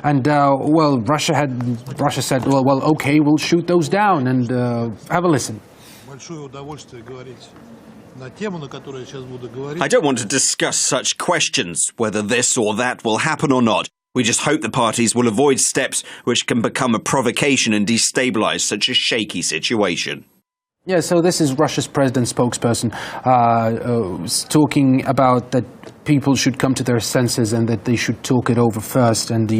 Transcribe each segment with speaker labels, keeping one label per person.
Speaker 1: well, Russia said, well, okay, we'll shoot those down, and have a listen.
Speaker 2: I don't want to discuss such questions, whether this or that will happen or not. We just hope the parties will avoid steps which can become a provocation and destabilize such a shaky situation.
Speaker 1: Yeah, so this is Russia's president spokesperson talking about that people should come to their senses and that they should talk it over first and,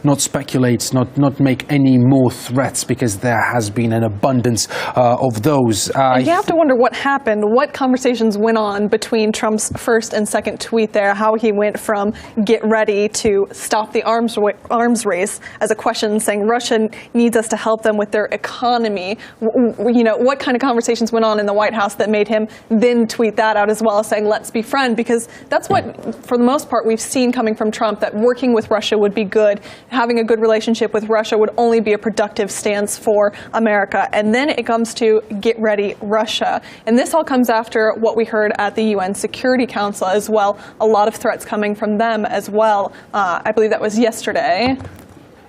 Speaker 1: not speculate, not make any more threats, because there has been an abundance of those.
Speaker 3: And you have to wonder what happened, what conversations went on between Trump's first and second tweet there, how he went from get ready to stop the arms race as a question saying Russia needs us to help them with their economy. What kind of conversations went on in the White House that made him then tweet that out as well, saying let's be friends, because that's what, for the most part, we've seen coming from Trump, that working with Russia would be good. Having a good relationship with Russia would only be a productive stance for America. And then it comes to get ready Russia. And this all comes after what we heard at the UN Security Council as well. A lot of threats coming from them as well. I believe that was yesterday.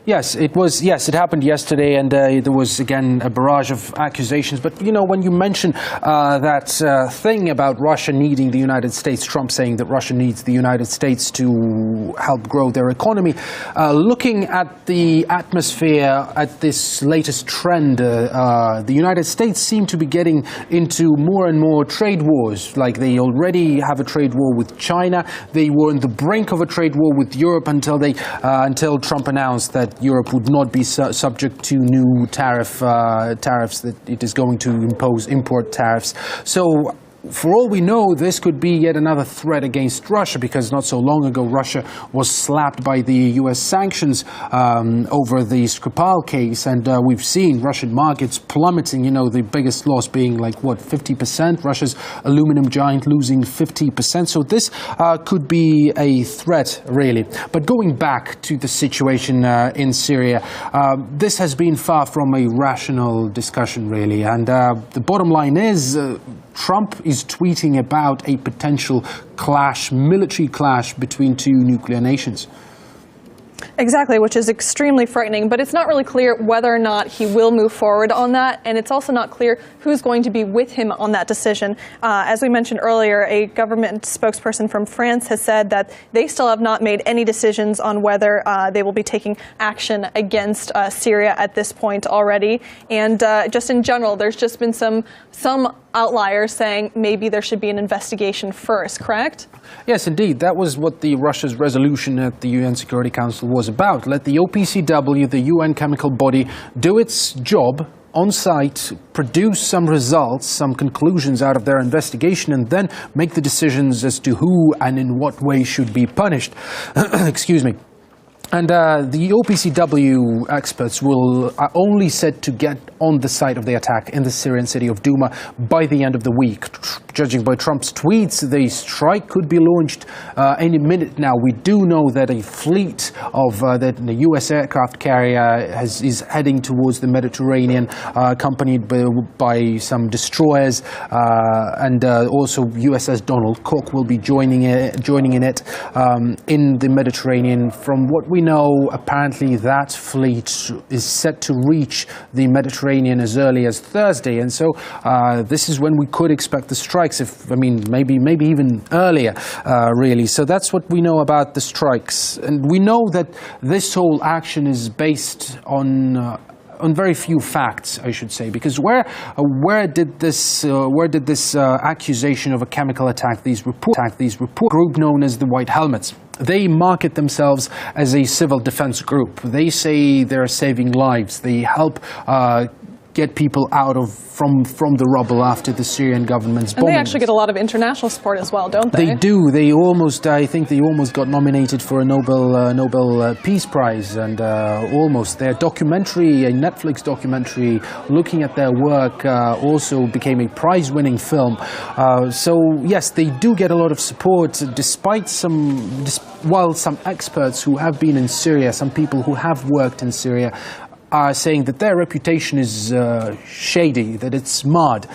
Speaker 1: Yes, it was. Yes, it happened yesterday, and there was again a barrage of accusations. But when you mention that thing about Russia needing the United States, Trump saying that Russia needs the United States to help grow their economy, looking at the atmosphere at this latest trend, the United States seem to be getting into more and more trade wars. Like they already have a trade war with China. They were on the brink of a trade war with Europe until Trump announced that Europe would not be subject to new tariffs, that it is going to impose import tariffs. So for all we know, this could be yet another threat against Russia, because not so long ago Russia was slapped by the U.S. sanctions over the Skripal case, and we've seen Russian markets plummeting, the biggest loss being 50%, Russia's aluminum giant losing 50%. So this could be a threat, really. But going back to the situation in Syria, this has been far from a rational discussion, really. And the bottom line is Trump is tweeting about a potential military clash between two nuclear nations.
Speaker 3: Exactly, which is extremely frightening, but it's not really clear whether or not he will move forward on that, and it's also not clear who's going to be with him on that decision. As we mentioned earlier, a government spokesperson from France has said that they still have not made any decisions on whether they will be taking action against Syria at this point already. And just in general, there's just been some outliers saying maybe there should be an investigation first, correct?
Speaker 1: Yes, indeed. That was what the Russia's resolution at the UN Security Council was about. Let the OPCW, the UN chemical body, do its job on site, produce some results, some conclusions out of their investigation, and then make the decisions as to who and in what way should be punished. Excuse me. And the OPCW experts are only said to get on the site of the attack in the Syrian city of Douma by the end of the week. Judging by Trump's tweets, the strike could be launched any minute now. We do know that a fleet of the U.S. aircraft carrier is heading towards the Mediterranean, accompanied by some destroyers, and also USS Donald Cook will be joining in it in the Mediterranean. From what we know, apparently that fleet is set to reach the Mediterranean as early as Thursday, and so this is when we could expect the strikes. Maybe even earlier, really. So that's what we know about the strikes, and we know that this whole action is based on very few facts, I should say, because where did this accusation of a chemical attack, these report group known as the White Helmets? They market themselves as a civil defense group. They say they're saving lives. They help get people out from the rubble after the Syrian government's bombings.
Speaker 3: And they actually get a lot of international support as well, don't they?
Speaker 1: They do. I think they almost got nominated for a Nobel Peace Prize, and their documentary, a Netflix documentary looking at their work, also became a prize-winning film. So yes, they do get a lot of support, despite some experts who have been in Syria, some people who have worked in Syria, are saying that their reputation is shady, that it's marred,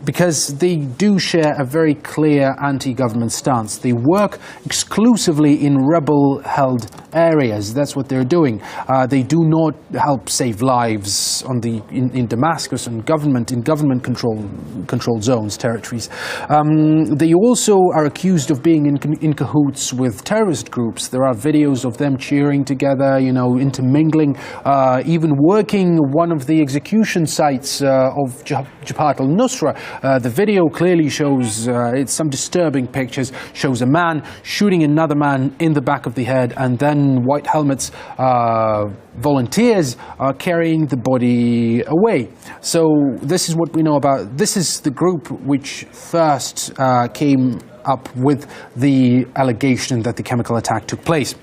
Speaker 1: because they do share a very clear anti-government stance. They work exclusively in rebel-held areas. That's what they're doing. They do not help save lives in Damascus and government controlled zones, territories. They also are accused of being in cahoots with terrorist groups. There are videos of them cheering together, intermingling, even working one of the execution sites of Jabhat al-Nusra. The video clearly shows, it's some disturbing pictures, shows a man shooting another man in the back of the head, and then white helmets volunteers are carrying the body away. So this is what we know about. This is the group which first came up with the allegation that the chemical attack took place.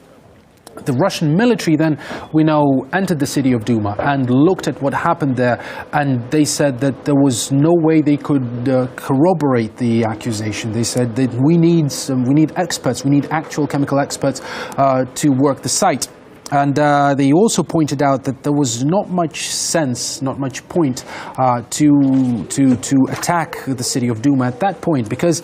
Speaker 1: The Russian military then, we know, entered the city of Duma and looked at what happened there, and they said that there was no way they could corroborate the accusation. They said that we need experts, we need actual chemical experts to work the site. And they also pointed out that there was not much sense, not much point to attack the city of Duma at that point, because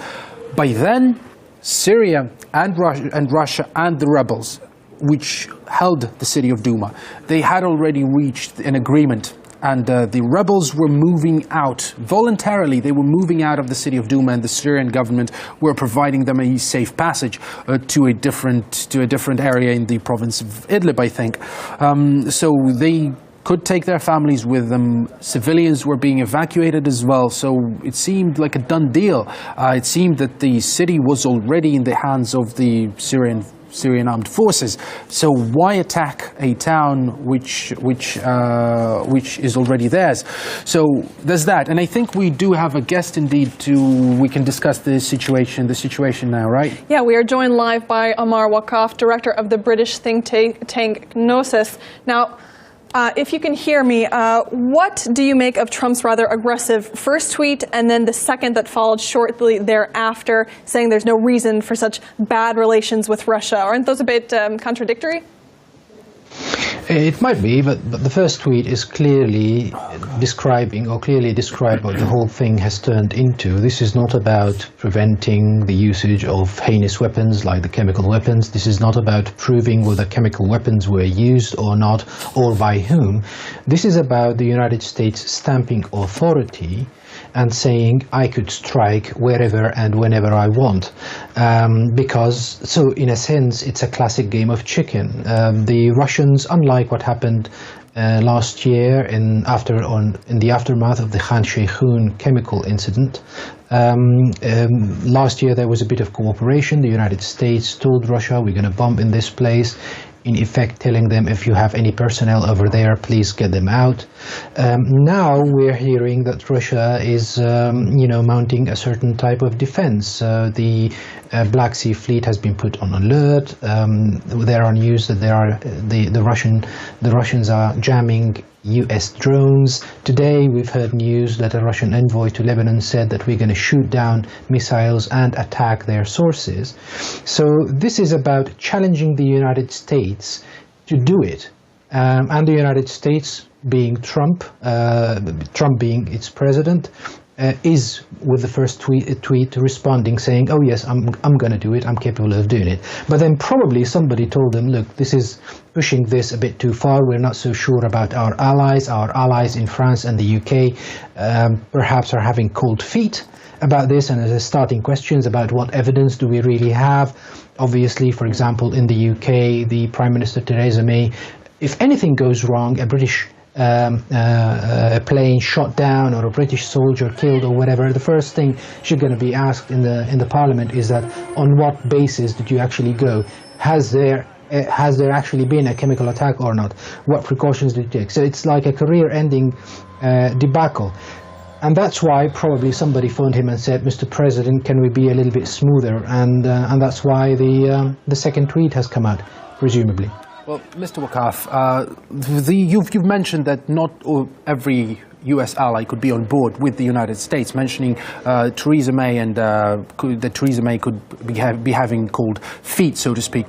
Speaker 1: by then Syria and Russia and the rebels which held the city of Duma, they had already reached an agreement, and the rebels were moving out voluntarily. They were moving out of the city of Duma, and the Syrian government were providing them a safe passage to a different area in the province of Idlib, I think. So they could take their families with them. Civilians were being evacuated as well, so it seemed like a done deal. It seemed that the city was already in the hands of the Syrian armed forces. So why attack a town which is already theirs? So there's that, and I think we do have a guest indeed we can discuss the situation now, right?
Speaker 3: Yeah, we are joined live by Omar Wakaf, director of the British think tank Gnosis. Now, if you can hear me, what do you make of Trump's rather aggressive first tweet and then the second that followed shortly thereafter, saying there's no reason for such bad relations with Russia? Aren't those a bit contradictory?
Speaker 4: It might be, but the first tweet is clearly described what the whole thing has turned into. This is not about preventing the usage of heinous weapons like the chemical weapons. This is not about proving whether chemical weapons were used or not, or by whom. This is about the United States stamping authority and saying, I could strike wherever and whenever I want. So in a sense, it's a classic game of chicken. The Russians, unlike what happened last year in the aftermath of the Khan Sheikhoun chemical incident, last year there was a bit of cooperation. The United States told Russia, we're going to bomb in this place, in effect telling them, if you have any personnel over there, please get them out. Now we're hearing that Russia is mounting a certain type of defense. The Black Sea Fleet has been put on alert. There are news that the Russians are jamming US drones. Today we've heard news that a Russian envoy to Lebanon said that we're going to shoot down missiles and attack their sources. So this is about challenging the United States to do it. And the United States, being Trump being its president, is with the first tweet responding, saying, oh yes, I'm going to do it, I'm capable of doing it. But then probably somebody told them, look, this is pushing this a bit too far, we're not so sure about our allies in France and the UK perhaps are having cold feet about this, and they're starting questions about what evidence do we really have. Obviously, for example, in the UK, the Prime Minister Theresa May, if anything goes wrong, a British a plane shot down or a British soldier killed or whatever, the first thing she's going to be asked in the Parliament is that, on what basis did you actually go? Has there actually been a chemical attack or not? What precautions did you take? So it's like a career-ending debacle. And that's why probably somebody phoned him and said, Mr. President, can we be a little bit smoother? And that's why the second tweet has come out, presumably.
Speaker 1: Well, Mr. Wakaf, you've mentioned that not every US ally could be on board with the United States, mentioning Theresa May and that Theresa May could be having cold feet, so to speak.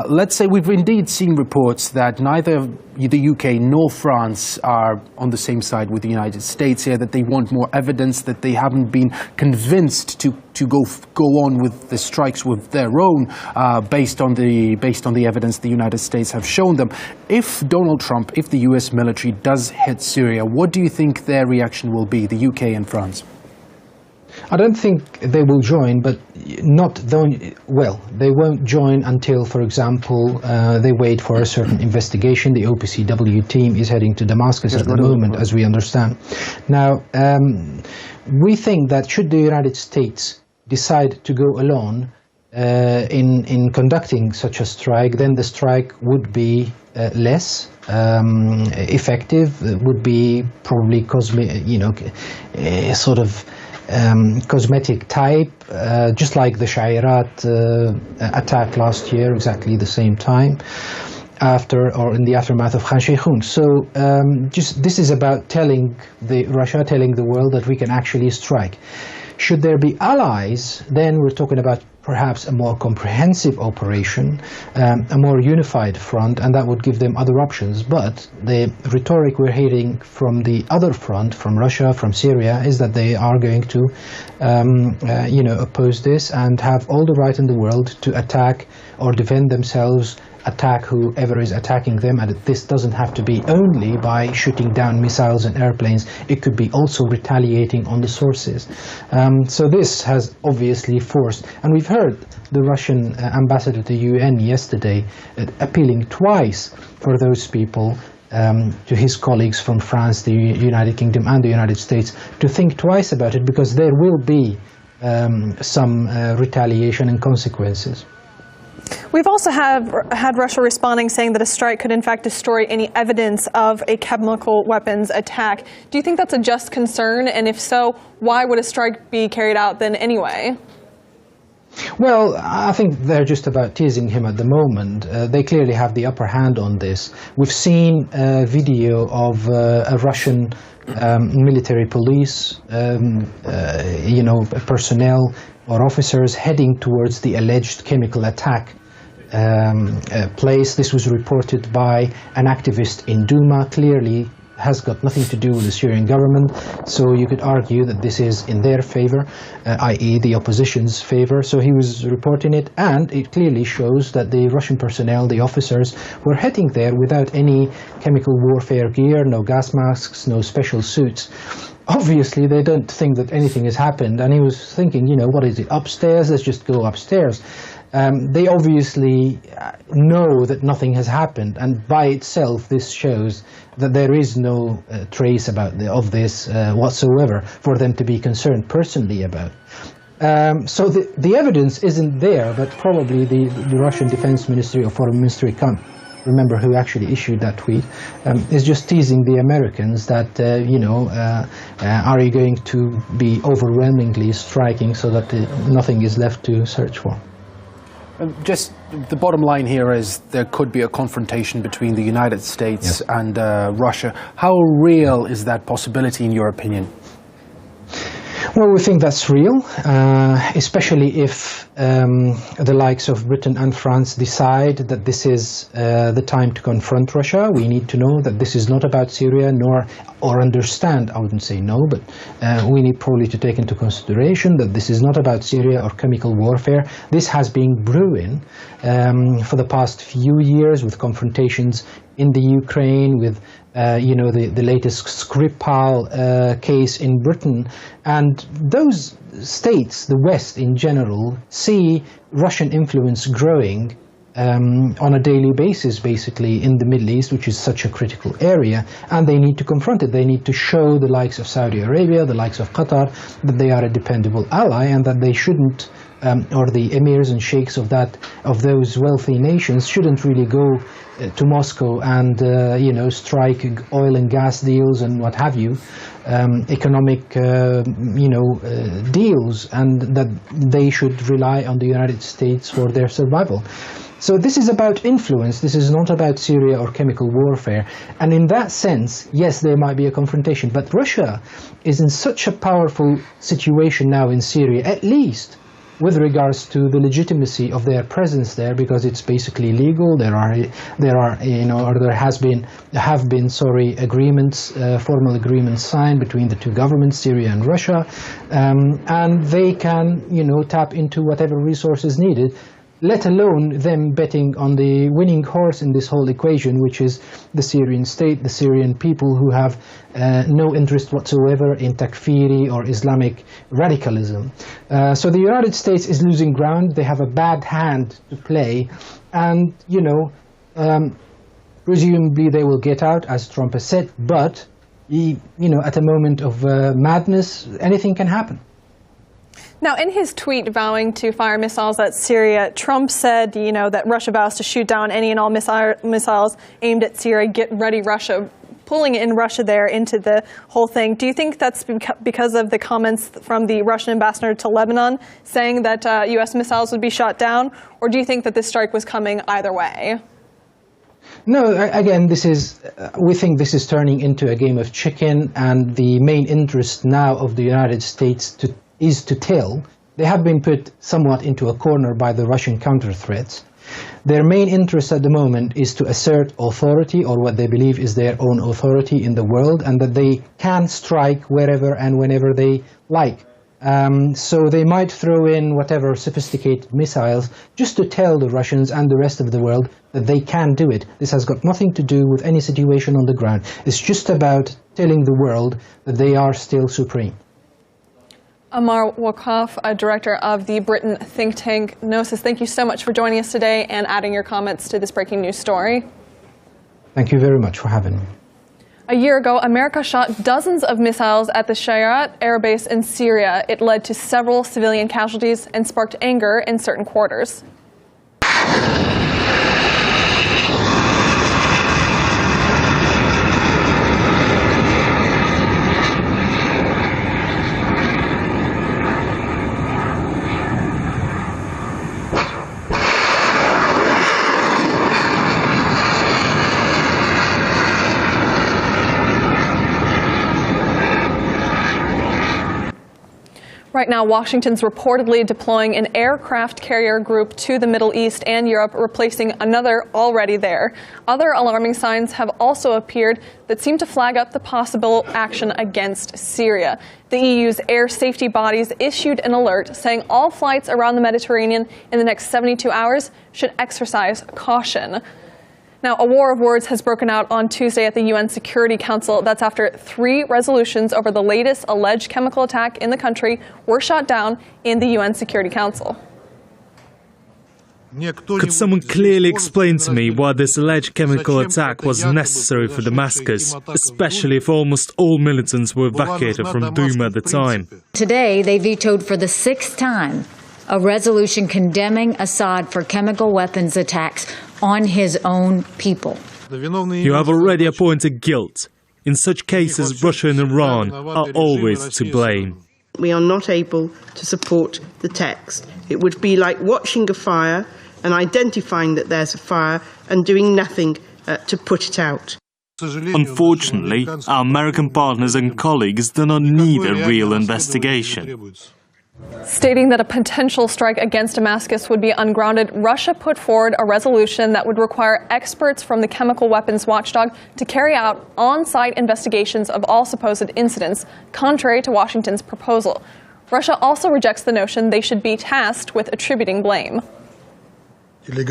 Speaker 1: Let's say we've indeed seen reports that neither the UK nor France are on the same side with the United States here, that they want more evidence, that they haven't been convinced to to go on with the strikes with their own, based on the evidence the United States have shown them. If Donald Trump, if the US military does hit Syria, what do you think their reaction will be, the UK and France?
Speaker 4: I don't think they will join, but they won't join until, for example, they wait for a certain investigation. The OPCW team is heading to Damascus at the moment, as we understand. Now, we think that should the United States decide to go alone in conducting such a strike, then the strike would be less effective. It would be probably cosmetic type, just like the Shairat attack last year, exactly the same time, in the aftermath of Khan Sheikhoun. So this is about Russia telling the world that we can actually strike. Should there be allies, then we're talking about perhaps a more comprehensive operation, a more unified front, and that would give them other options. But the rhetoric we're hearing from the other front, from Russia, from Syria, is that they are going to, oppose this and have all the right in the world to attack or defend themselves, attack whoever is attacking them, and this doesn't have to be only by shooting down missiles and airplanes. It could be also retaliating on the sources. So this has obviously forced, and we've heard the Russian ambassador to the UN yesterday appealing twice for those people, to his colleagues from France, the United Kingdom and the United States, to think twice about it, because there will be some retaliation and consequences.
Speaker 3: We've also had Russia responding, saying that a strike could in fact destroy any evidence of a chemical weapons attack. Do you think that's a just concern? And if so, why would a strike be carried out then anyway?
Speaker 4: Well, I think they're just about teasing him at the moment. They clearly have the upper hand on this. We've seen a video of a Russian military police, personnel or officers heading towards the alleged chemical attack place. This was reported by an activist in Duma. Clearly has got nothing to do with the Syrian government, so you could argue that this is in their favor, i.e. the opposition's favor. So he was reporting it, and it clearly shows that the Russian personnel, the officers, were heading there without any chemical warfare gear, no gas masks, no special suits. Obviously, they don't think that anything has happened, and he was thinking, what is it, upstairs? Let's just go upstairs. They obviously know that nothing has happened, and by itself this shows that there is no trace of this whatsoever for them to be concerned personally about. So the evidence isn't there, but probably the Russian Defense Ministry or Foreign Ministry, can't remember who actually issued that tweet, is just teasing the Americans that, are you going to be overwhelmingly striking so that nothing is left to search for?
Speaker 1: Just the bottom line here is there could be a confrontation between the United States and Russia. How real is that possibility in your opinion?
Speaker 4: Well, we think that's real, especially if the likes of Britain and France decide that this is the time to confront Russia. We need to know that this is not about Syria, or understand, I wouldn't say no, but we need probably to take into consideration that this is not about Syria or chemical warfare. This has been brewing for the past few years, with confrontations in the Ukraine, with the latest Skripal case in Britain, and those states, the West in general, see Russian influence growing on a daily basis, basically, in the Middle East, which is such a critical area, and they need to confront it. They need to show the likes of Saudi Arabia, the likes of Qatar, that they are a dependable ally, and that they shouldn't, or the emirs and sheikhs of those wealthy nations shouldn't really go to Moscow and strike oil and gas deals and what have you, economic deals, and that they should rely on the United States for their survival. So this is about influence. This is not about Syria or chemical warfare. And in that sense, yes, there might be a confrontation. But Russia is in such a powerful situation now in Syria, at least with regards to the legitimacy of their presence there, because it's basically legal. There have been agreements, formal agreements signed between the two governments, Syria and Russia, and they can, tap into whatever resources needed, let alone them betting on the winning horse in this whole equation, which is the Syrian state, the Syrian people, who have no interest whatsoever in takfiri or Islamic radicalism. So the United States is losing ground. They have a bad hand to play, and presumably they will get out, as Trump has said, but at a moment of madness, anything can happen.
Speaker 3: Now, in his tweet vowing to fire missiles at Syria, Trump said, that Russia vows to shoot down any and all missiles aimed at Syria. Get ready, Russia, pulling in Russia there into the whole thing. Do you think that's because of the comments from the Russian ambassador to Lebanon saying that U.S. missiles would be shot down, or do you think that this strike was coming either way?
Speaker 4: No, again, we think this is turning into a game of chicken, and the main interest now of the United States is to tell. They have been put somewhat into a corner by the Russian counter-threats. Their main interest at the moment is to assert authority, or what they believe is their own authority in the world, and that they can strike wherever and whenever they like. So they might throw in whatever sophisticated missiles just to tell the Russians and the rest of the world that they can do it. This has got nothing to do with any situation on the ground. It's just about telling the world that they are still supreme.
Speaker 3: Amar Wakaf, a director of the Britain think tank Gnosis, thank you so much for joining us today and adding your comments to this breaking news story.
Speaker 4: Thank you very much for having me.
Speaker 3: A year ago, America shot dozens of missiles at the Syria air base in Syria. It led to several civilian casualties and sparked anger in certain quarters. Right now, Washington's reportedly deploying an aircraft carrier group to the Middle East and Europe, replacing another already there. Other alarming signs have also appeared that seem to flag up the possible action against Syria. The EU's air safety bodies issued an alert saying all flights around the Mediterranean in the next 72 hours should exercise caution. Now, a war of words has broken out on Tuesday at the UN Security Council. That's after 3 resolutions over the latest alleged chemical attack in the country were shot down in the UN Security Council.
Speaker 5: Could someone clearly explain to me why this alleged chemical attack was necessary for Damascus, especially if almost all militants were evacuated from Douma at the time?
Speaker 6: Today, they vetoed for the 6th time a resolution condemning Assad for chemical weapons attacks on his own people.
Speaker 5: You have already appointed guilt. In such cases, Russia and Iran are always to blame.
Speaker 7: We are not able to support the text. It would be like watching a fire and identifying that there's a fire and doing nothing to put it out.
Speaker 5: Unfortunately, our American partners and colleagues do not need a real investigation.
Speaker 3: Stating that a potential strike against Damascus would be ungrounded, Russia put forward a resolution that would require experts from the chemical weapons watchdog to carry out on-site investigations of all supposed incidents, contrary to Washington's proposal. Russia also rejects the notion they should be tasked with attributing blame.
Speaker 5: The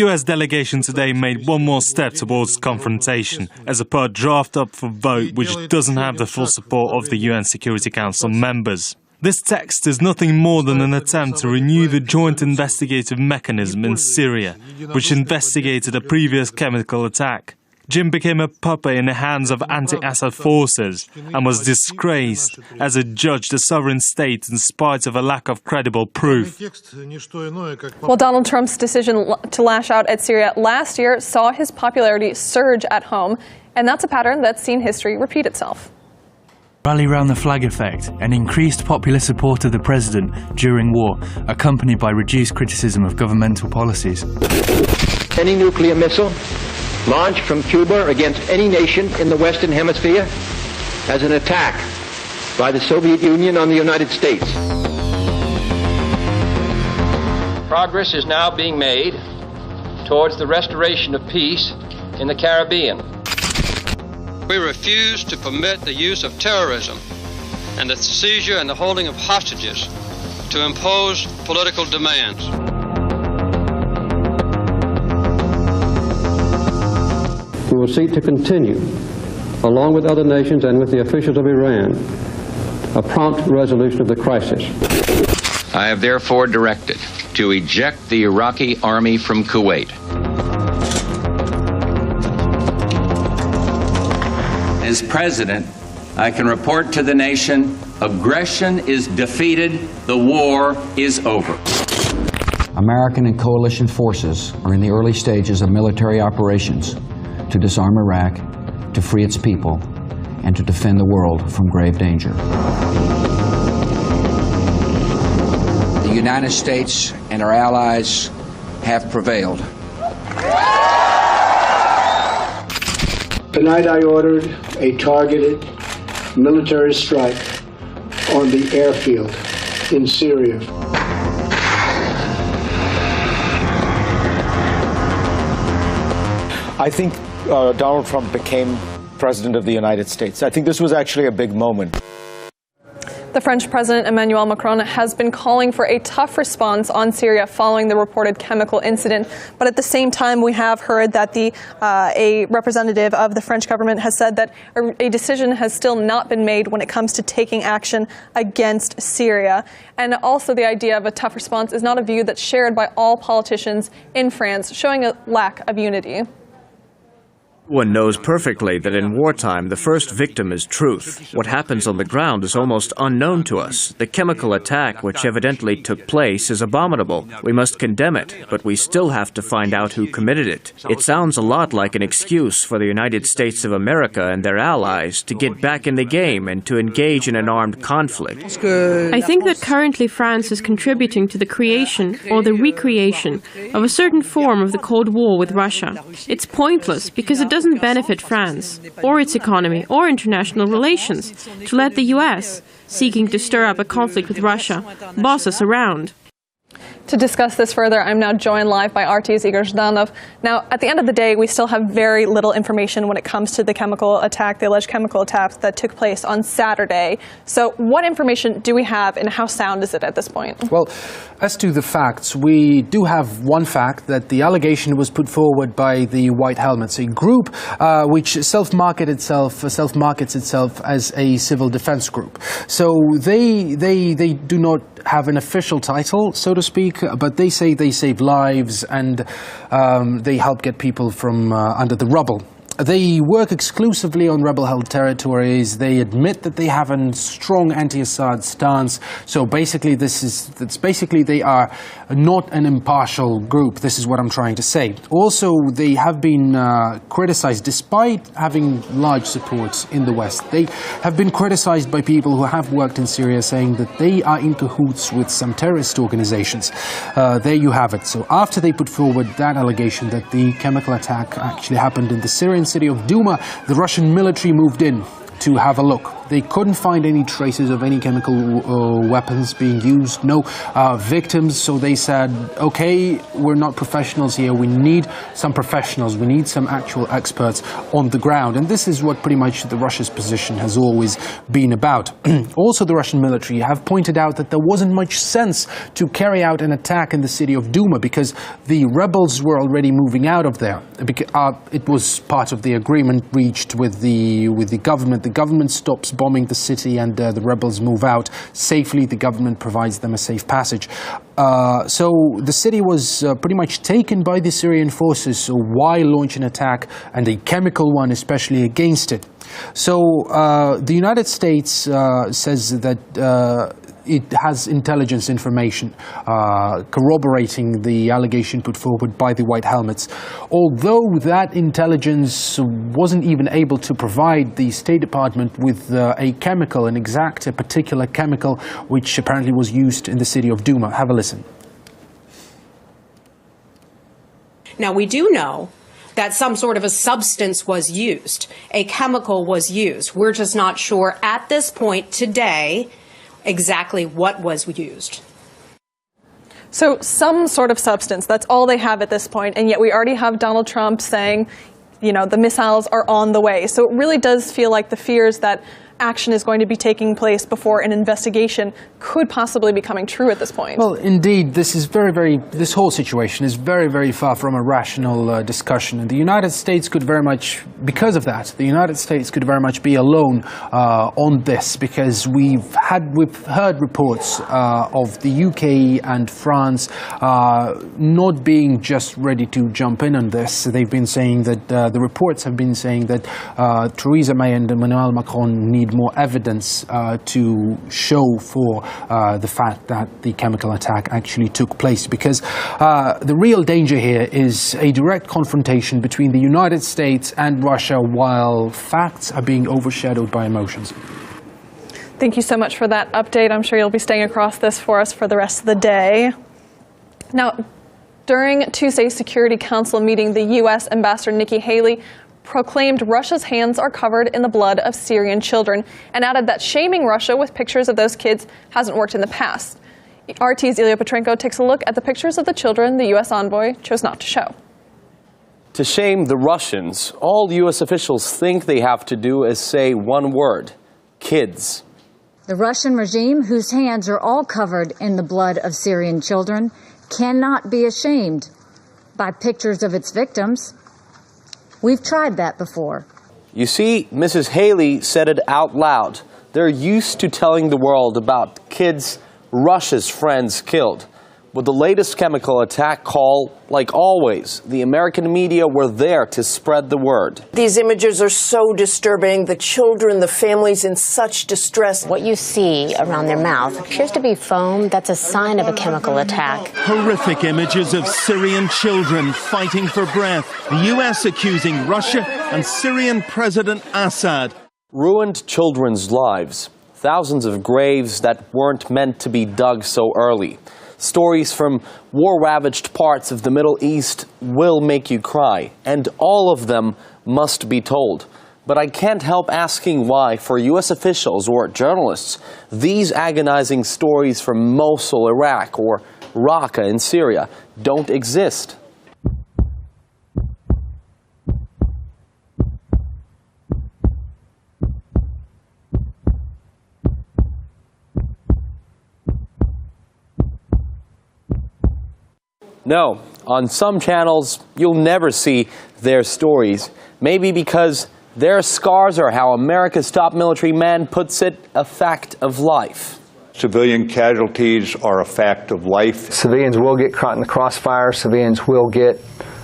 Speaker 5: US delegation today made one more step towards confrontation as a part draft up for vote which doesn't have the full support of the UN Security Council members. This text is nothing more than an attempt to renew the joint investigative mechanism in Syria, which investigated a previous chemical attack. Jim became a puppet in the hands of anti-Assad forces and was disgraced as it judged a sovereign state in spite of a lack of credible proof.
Speaker 3: Well, Donald Trump's decision to lash out at Syria last year saw his popularity surge at home, and that's a pattern that's seen history repeat itself.
Speaker 8: Rally round the flag effect and increased popular support of the president during war, accompanied by reduced criticism of governmental policies.
Speaker 9: Any nuclear missile launched from Cuba against any nation in the Western Hemisphere as an attack by the Soviet Union on the United States.
Speaker 10: Progress is now being made towards the restoration of peace in the Caribbean.
Speaker 11: We refuse to permit the use of terrorism and the seizure and the holding of hostages to impose political demands.
Speaker 12: We will seek to continue, along with other nations and with the officials of Iran, a prompt resolution of the crisis.
Speaker 13: I have therefore directed to eject the Iraqi army from Kuwait. As president, I can report to the nation, aggression is defeated, the war is over.
Speaker 14: American and coalition forces are in the early stages of military operations to disarm Iraq, to free its people, and to defend the world from grave danger. The United States and our allies have prevailed.
Speaker 15: Tonight I ordered a targeted military strike on the airfield in Syria.
Speaker 16: I think Donald Trump became President of the United States. I think this was actually a big moment.
Speaker 3: The French President Emmanuel Macron has been calling for a tough response on Syria following the reported chemical incident. But at the same time, we have heard that a representative of the French government has said that a decision has still not been made when it comes to taking action against Syria. And also the idea of a tough response is not a view that's shared by all politicians in France, showing a lack of unity.
Speaker 17: One knows perfectly that in wartime, the first victim is truth. What happens on the ground is almost unknown to us. The chemical attack, which evidently took place, is abominable. We must condemn it, but we still have to find out who committed it. It sounds a lot like an excuse for the United States of America and their allies to get back in the game and to engage in an armed conflict.
Speaker 18: I think that currently France is contributing to the creation or the recreation of a certain form of the Cold War with Russia. It's pointless because it doesn't benefit France, or its economy, or international relations, to let the US, seeking to stir up a conflict with Russia, boss us around.
Speaker 3: To discuss this further, I'm now joined live by RT's Igor Zhdanov. Now, at the end of the day, we still have very little information when it comes to the chemical attack, the alleged chemical attack that took place on Saturday. So what information do we have, and how sound is it at this point?
Speaker 1: Well, as to the facts, we do have one fact, that the allegation was put forward by the White Helmets, a group which self-markets itself as a civil defense group. So they do not have an official title, so to speak, but they say they save lives and they help get people from under the rubble. They work exclusively on rebel-held territories. They admit that they have a strong anti-Assad stance. So basically, they are not an impartial group. This is what I'm trying to say. Also, they have been criticized, despite having large support in the West. They have been criticized by people who have worked in Syria, saying that they are in cahoots with some terrorist organizations. There you have it. So after they put forward that allegation that the chemical attack actually happened in the Syrian city of Duma, the Russian military moved in to have a look. They couldn't find any traces of any chemical weapons being used, no victims, so they said, okay, we're not professionals here, we need some professionals, we need some actual experts on the ground. And this is what pretty much the Russia's position has always been about. Also, the Russian military have pointed out that there wasn't much sense to carry out an attack in the city of Duma because the rebels were already moving out of there. It was part of the agreement reached with the government. The government stops bombing the city and the rebels move out safely. The government provides them a safe passage. So the city was pretty much taken by the Syrian forces. So why launch an attack, and a chemical one especially, against it? So the United States says that it has intelligence information corroborating the allegation put forward by the White Helmets. Although that intelligence wasn't even able to provide the State Department with a chemical, a particular chemical, which apparently was used in the city of Duma. Have a listen.
Speaker 19: Now, we do know that some sort of a substance was used, a chemical was used. We're just not sure at this point today exactly what was used.
Speaker 3: So some sort of substance, that's all they have at this point, and yet we already have Donald Trump saying, you know, the missiles are on the way. So it really does feel like the fears that action is going to be taking place before an investigation could possibly be coming true at this point.
Speaker 1: Well, indeed, this whole situation is very, very far from a rational discussion. And the United States could very much, because of that, the United States could very much be alone on this, because we've heard reports of the UK and France not being just ready to jump in on this. They've been saying that, the reports have been saying that Theresa May and Emmanuel Macron need more evidence to show for the fact that the chemical attack actually took place, because the real danger here is a direct confrontation between the United States and Russia while facts are being overshadowed by emotions.
Speaker 3: Thank you so much for that update. I'm sure you'll be staying across this for us for the rest of the day. Now, during Tuesday's Security Council meeting, the U.S. Ambassador Nikki Haley proclaimed Russia's hands are covered in the blood of Syrian children and added that shaming Russia with pictures of those kids hasn't worked in the past. RT's Ilya Petrenko takes a look at the pictures of the children the U.S. envoy chose not to show.
Speaker 20: To shame the Russians, all U.S. officials think they have to do is say one word: kids.
Speaker 6: The Russian regime, whose hands are all covered in the blood of Syrian children, cannot be ashamed by pictures of its victims. We've tried that before.
Speaker 20: You see, Mrs. Haley said it out loud. They're used to telling the world about kids Russia's friends killed. With the latest chemical attack call, like always, the American media were there to spread the word.
Speaker 21: These images are so disturbing. The children, the families in such distress.
Speaker 22: What you see around their mouth appears to be foam. That's a sign of a chemical attack.
Speaker 23: Horrific images of Syrian children fighting for breath. The U.S. accusing Russia and Syrian President Assad.
Speaker 20: Ruined children's lives. Thousands of graves that weren't meant to be dug so early. Stories from war-ravaged parts of the Middle East will make you cry, and all of them must be told. But I can't help asking why, for U.S. officials or journalists, these agonizing stories from Mosul, Iraq, or Raqqa in Syria don't exist. No, on some channels, you'll never see their stories. Maybe because their scars are, how America's top military man puts it, a fact of life.
Speaker 24: Civilian casualties are a fact of life.
Speaker 25: Civilians will get caught in the crossfire. Civilians will get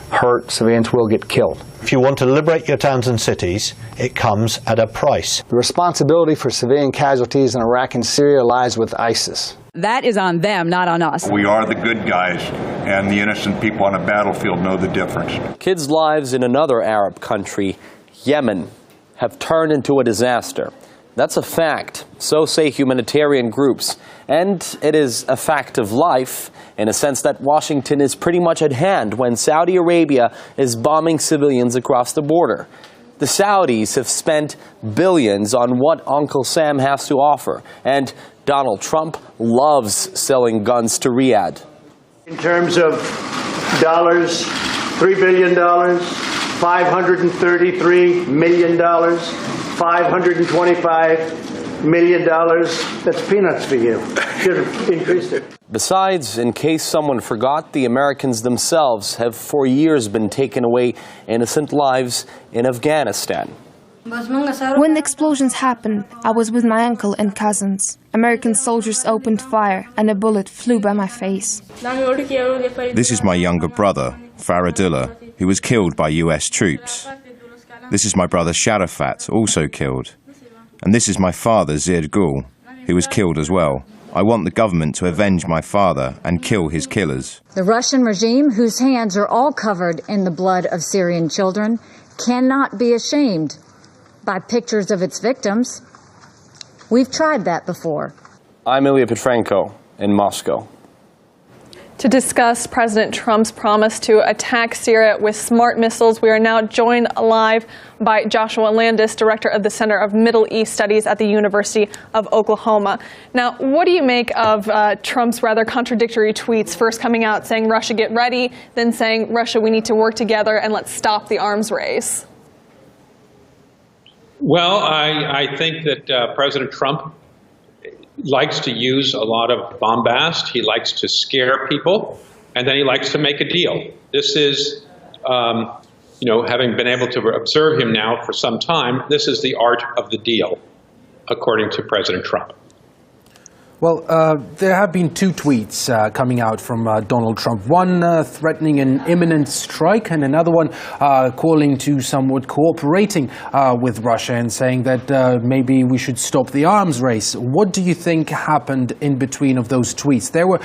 Speaker 25: hurt. Civilians will get killed.
Speaker 26: If you want to liberate your towns and cities, it comes at a price.
Speaker 25: The responsibility for civilian casualties in Iraq and Syria lies with ISIS.
Speaker 27: That is on them, not on us.
Speaker 24: We are the good guys, and the innocent people on a battlefield know the difference.
Speaker 20: Kids' lives in another Arab country, Yemen, have turned into a disaster. That's a fact, so say humanitarian groups. And it is a fact of life, in a sense that Washington is pretty much at hand when Saudi Arabia is bombing civilians across the border. The Saudis have spent billions on what Uncle Sam has to offer, and Donald Trump loves selling guns to Riyadh.
Speaker 15: In terms of dollars, $3 billion, $533 million, $525 million. That's peanuts for you. Should have increased it.
Speaker 20: Besides, in case someone forgot, the Americans themselves have for years been taking away innocent lives in Afghanistan.
Speaker 28: When the explosions happened, I was with my uncle and cousins. American soldiers opened fire and a bullet flew by my face.
Speaker 29: This is my younger brother, Faradullah, who was killed by US troops. This is my brother Sharafat, also killed. And this is my father, Zir Gul, who was killed as well. I want the government to avenge my father and kill his killers.
Speaker 6: The Russian regime, whose hands are all covered in the blood of Syrian children, cannot be ashamed by pictures of its victims. We've tried that before.
Speaker 20: I'm Ilya Petrenko in Moscow.
Speaker 3: To discuss President Trump's promise to attack Syria with smart missiles, we are now joined live by Joshua Landis, director of the Center of Middle East Studies at the University of Oklahoma. Now, what do you make of Trump's rather contradictory tweets, first coming out saying, Russia, get ready, then saying, Russia, we need to work together and let's stop the arms race?
Speaker 2: Well, I think that President Trump likes to use a lot of bombast. He likes to scare people, and then he likes to make a deal. This is, having been able to observe him now for some time, this is the art of the deal, according to President Trump.
Speaker 1: Well, there have been two tweets coming out from Donald Trump. One threatening an imminent strike, and another one calling to somewhat cooperating with Russia and saying that maybe we should stop the arms race. What do you think happened in between of those tweets? They were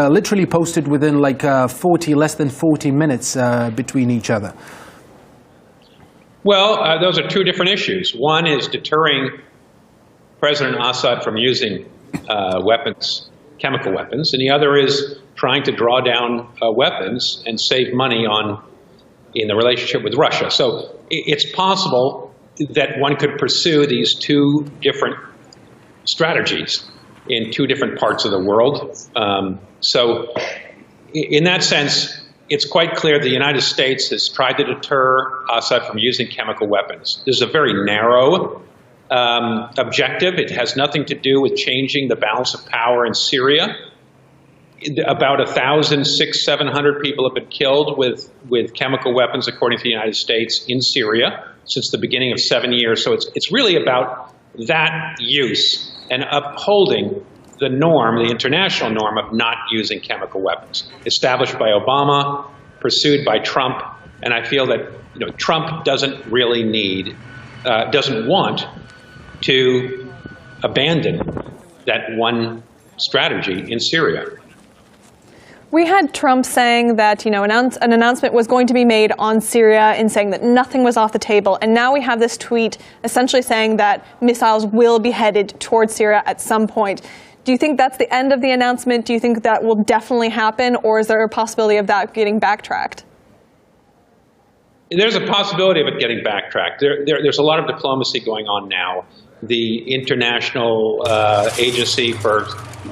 Speaker 1: literally posted within like less than 40 minutes between each other.
Speaker 2: Well, those are two different issues. One is deterring President Assad from using weapons, chemical weapons, and the other is trying to draw down weapons and save money in the relationship with Russia. So it's possible that one could pursue these two different strategies in two different parts of the world. So in that sense, it's quite clear the United States has tried to deter Assad from using chemical weapons. This is a very narrow objective. It has nothing to do with changing the balance of power in Syria. About 700 people have been killed with chemical weapons, according to the United States, in Syria since the beginning of 7 years. So it's really about that use and upholding the norm, the international norm of not using chemical weapons, established by Obama, pursued by Trump. And I feel that Trump doesn't really doesn't want to abandon that one strategy in Syria.
Speaker 3: We had Trump saying that, an announcement was going to be made on Syria and saying that nothing was off the table. And now we have this tweet essentially saying that missiles will be headed towards Syria at some point. Do you think that's the end of the announcement? Do you think that will definitely happen? Or is there a possibility of that getting backtracked?
Speaker 2: There's a possibility of it getting backtracked. There's a lot of diplomacy going on now. The International Agency for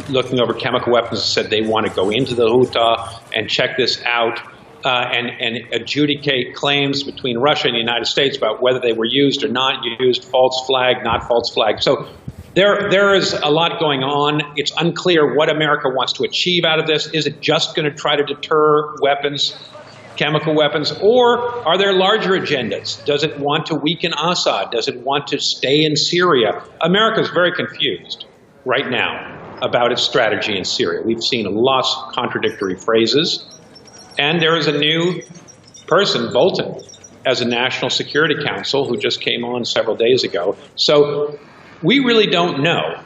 Speaker 2: looking over chemical weapons said they want to go into the Ghouta and check this out and adjudicate claims between Russia and the United States about whether they were used or not used, false flag, not false flag. So there is a lot going on. It's unclear what America wants to achieve out of this. Is it just going to try to deter weapons, chemical weapons, or are there larger agendas? Does it want to weaken Assad? Does it want to stay in Syria? America is very confused right now about its strategy in Syria. We've seen lots of contradictory phrases, and there is a new person, Bolton, as a National Security Council, who just came on several days ago. So we really don't know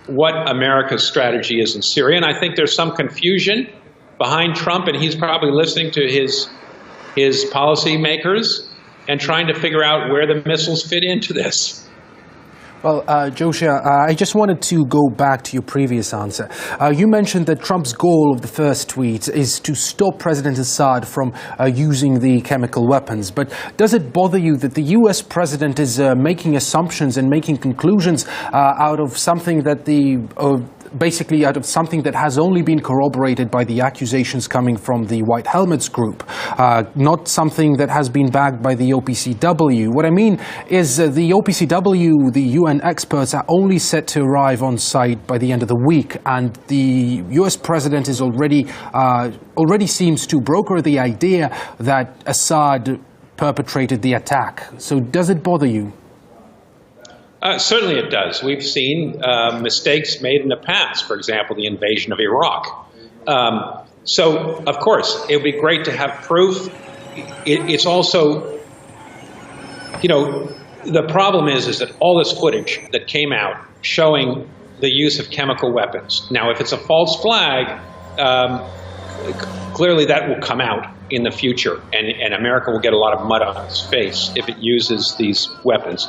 Speaker 2: what America's strategy is in Syria, and I think there's some confusion behind Trump, and he's probably listening to his policymakers and trying to figure out where the missiles fit into this.
Speaker 1: Well, Joshua, I just wanted to go back to your previous answer. You mentioned that Trump's goal of the first tweet is to stop President Assad from using the chemical weapons. But does it bother you that the U.S. president is making assumptions and making conclusions out of something that basically out of something that has only been corroborated by the accusations coming from the White Helmets group, not something that has been backed by the OPCW? What I mean is the OPCW, the UN experts, are only set to arrive on site by the end of the week, and the US president is already seems to broker the idea that Assad perpetrated the attack. So does it bother you?
Speaker 2: Certainly it does. We've seen mistakes made in the past, for example, the invasion of Iraq. So, of course, it would be great to have proof. It's also, the problem is that all this footage that came out showing the use of chemical weapons. Now, if it's a false flag, clearly that will come out in the future, and America will get a lot of mud on its face if it uses these weapons.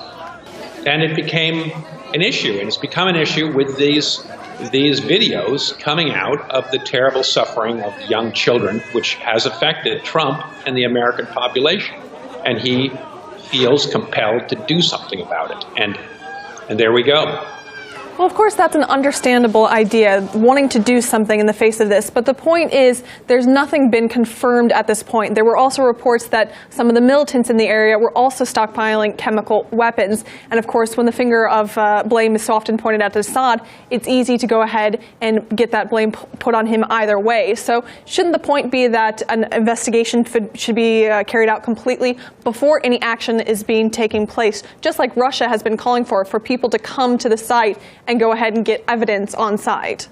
Speaker 2: And it became an issue, and it's become an issue with these these videos coming out of the terrible suffering of young children, which has affected Trump and the American population. And he feels compelled to do something about it. And there we go.
Speaker 3: Well, of course, that's an understandable idea, wanting to do something in the face of this. But the point is, there's nothing been confirmed at this point. There were also reports that some of the militants in the area were also stockpiling chemical weapons. And of course, when the finger of blame is so often pointed at Assad, it's easy to go ahead and get that blame put on him either way. So shouldn't the point be that an investigation should be carried out completely before any action is being taking place, just like Russia has been calling for people to come to the site and go ahead and get evidence on site?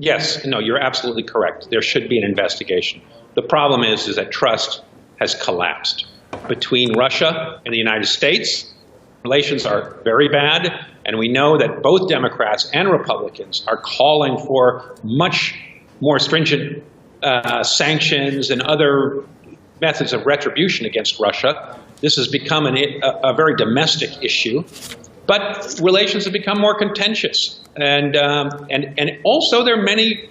Speaker 2: Yes, no, you're absolutely correct. There should be an investigation. The problem is that trust has collapsed between Russia and the United States. Relations are very bad, and we know that both Democrats and Republicans are calling for much more stringent sanctions and other methods of retribution against Russia. This has become a very domestic issue. But relations have become more contentious, and also there are many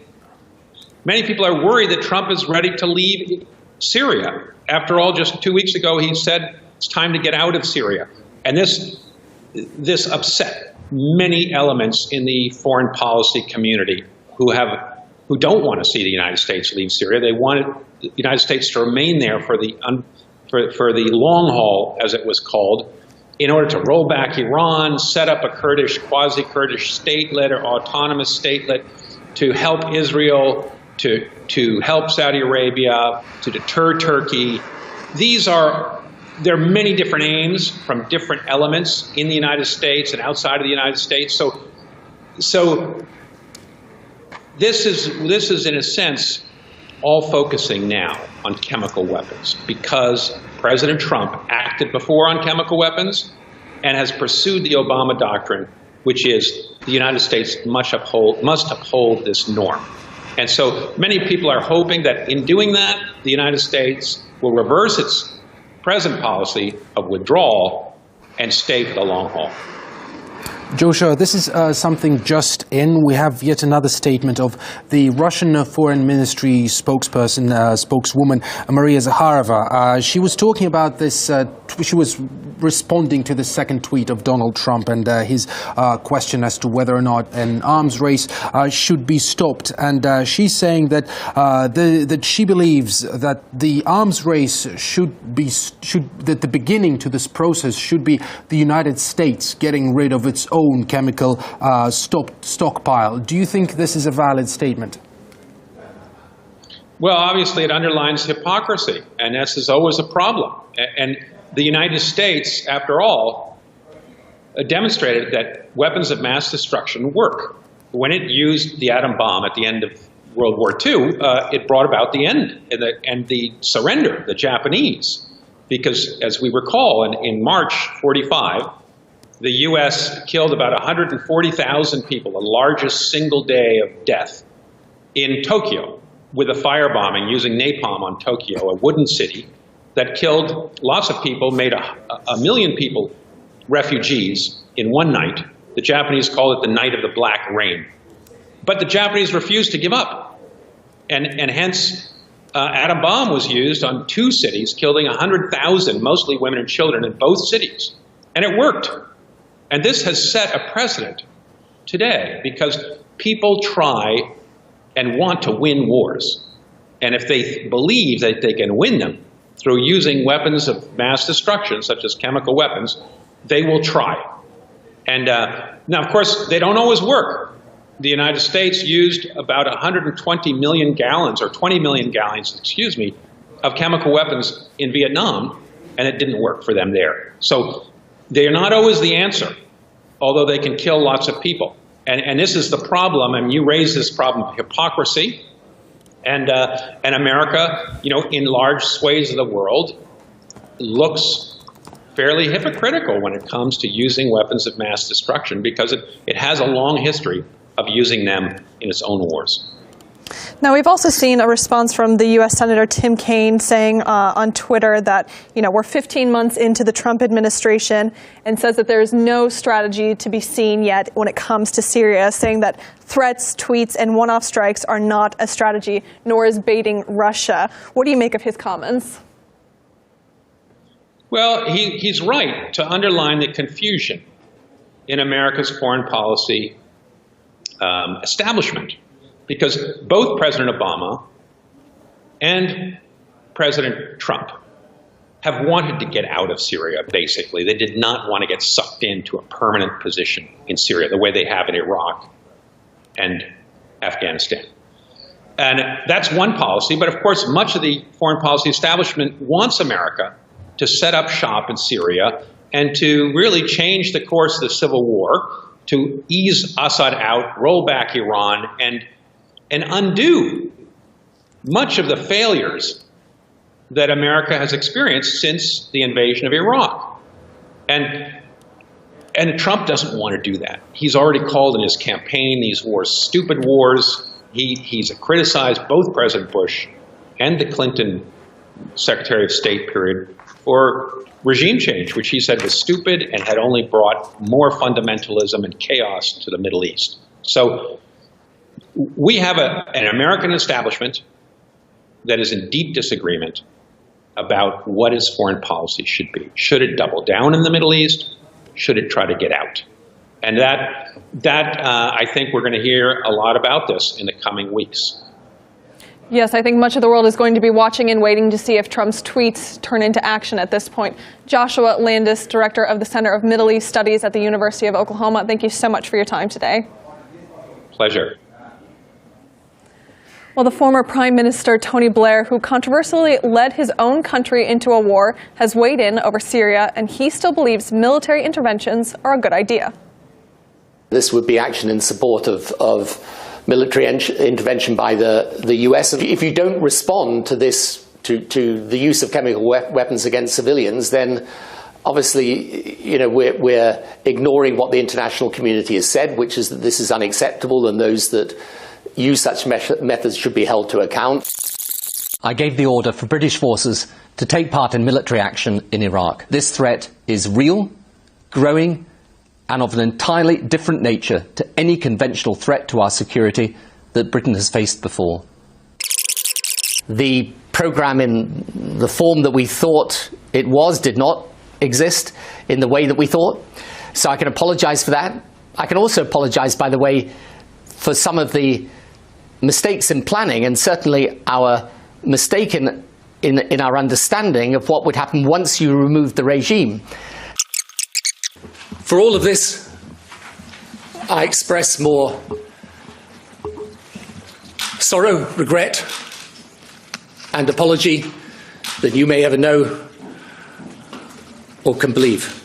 Speaker 2: people are worried that Trump is ready to leave Syria. After all, just 2 weeks ago he said it's time to get out of Syria, and this upset many elements in the foreign policy community who don't want to see the United States leave Syria. They wanted the United States to remain there for the long haul, as it was called, in order to roll back Iran, set up a quasi-Kurdish statelet or autonomous statelet, to help Israel, to help Saudi Arabia, to deter Turkey. There are many different aims from different elements in the United States and outside of the United States. So this is in a sense all focusing now on chemical weapons, because President Trump acted before on chemical weapons and has pursued the Obama doctrine, which is the United States must uphold this norm. And so many people are hoping that in doing that, the United States will reverse its present policy of withdrawal and stay for the long haul.
Speaker 1: Joshua, this is something just in. We have yet another statement of the Russian Foreign Ministry spokesperson, spokeswoman, Maria Zakharova. She was talking about this, she was responding to the second tweet of Donald Trump and his question as to whether or not an arms race should be stopped. And she's saying that that she believes that the arms race that the beginning to this process should be the United States getting rid of its own chemical stockpile. Do you think this is a valid statement?
Speaker 2: Well, obviously it underlines hypocrisy, and this is always a problem. And the United States, after all, demonstrated that weapons of mass destruction work. When it used the atom bomb at the end of World War II, it brought about the end and the surrender of the Japanese. Because, as we recall, in March 45, the U.S. killed about 140,000 people, the largest single day of death, in Tokyo, with a firebombing using napalm on Tokyo, a wooden city that killed lots of people, made a million people refugees in one night. The Japanese called it the Night of the Black Rain. But the Japanese refused to give up. And hence, atom bomb was used on 2 cities, killing 100,000, mostly women and children, in both cities. And it worked. And this has set a precedent today, because people try and want to win wars. And if they believe that they can win them through using weapons of mass destruction, such as chemical weapons, they will try. And now, of course, they don't always work. The United States used about 120 million gallons, or 20 million gallons, excuse me, of chemical weapons in Vietnam, and it didn't work for them there. So they're not always the answer, although they can kill lots of people. And this is the problem, and you raise this problem of hypocrisy. And America, in large swathes of the world, looks fairly hypocritical when it comes to using weapons of mass destruction, because it has a long history of using them in its own wars.
Speaker 3: Now, we've also seen a response from the U.S. Senator Tim Kaine saying on Twitter that, we're 15 months into the Trump administration, and says that there is no strategy to be seen yet when it comes to Syria, saying that threats, tweets, and one-off strikes are not a strategy, nor is baiting Russia. What do you make of his comments?
Speaker 2: Well, he's right to underline the confusion in America's foreign policy establishment. Because both President Obama and President Trump have wanted to get out of Syria, basically. They did not want to get sucked into a permanent position in Syria, the way they have in Iraq and Afghanistan. And that's one policy, but of course, much of the foreign policy establishment wants America to set up shop in Syria and to really change the course of the civil war, to ease Assad out, roll back Iran, and undo much of the failures that America has experienced since the invasion of Iraq. And Trump doesn't want to do that. He's already called in his campaign these wars stupid wars. He's criticized both President Bush and the Clinton Secretary of State period for regime change, which he said was stupid and had only brought more fundamentalism and chaos to the Middle East. So we have an American establishment that is in deep disagreement about what its foreign policy should be. Should it double down in the Middle East? Should it try to get out? And I think we're going to hear a lot about this in the coming weeks.
Speaker 3: Yes, I think much of the world is going to be watching and waiting to see if Trump's tweets turn into action at this point. Joshua Landis, Director of the Center of Middle East Studies at the University of Oklahoma, thank you so much for your time today.
Speaker 2: Pleasure.
Speaker 3: Well, the former Prime Minister Tony Blair, who controversially led his own country into a war, has weighed in over Syria, and he still believes military interventions are a good idea.
Speaker 4: This would be action in support of military intervention by the US. If you don't respond to this, to the use of chemical weapons against civilians, then obviously, we're ignoring what the international community has said, which is that this is unacceptable and those that use such methods should be held to account.
Speaker 5: I gave the order for British forces to take part in military action in Iraq. This threat is real, growing, and of an entirely different nature to any conventional threat to our security that Britain has faced before. The program in the form that we thought it was did not exist in the way that we thought. So I can apologize for that. I can also apologize, by the way, for some of the mistakes in planning, and certainly our mistake in our understanding of what would happen once you removed the regime. For all of this, I express more sorrow, regret, and apology than you may ever know or can believe.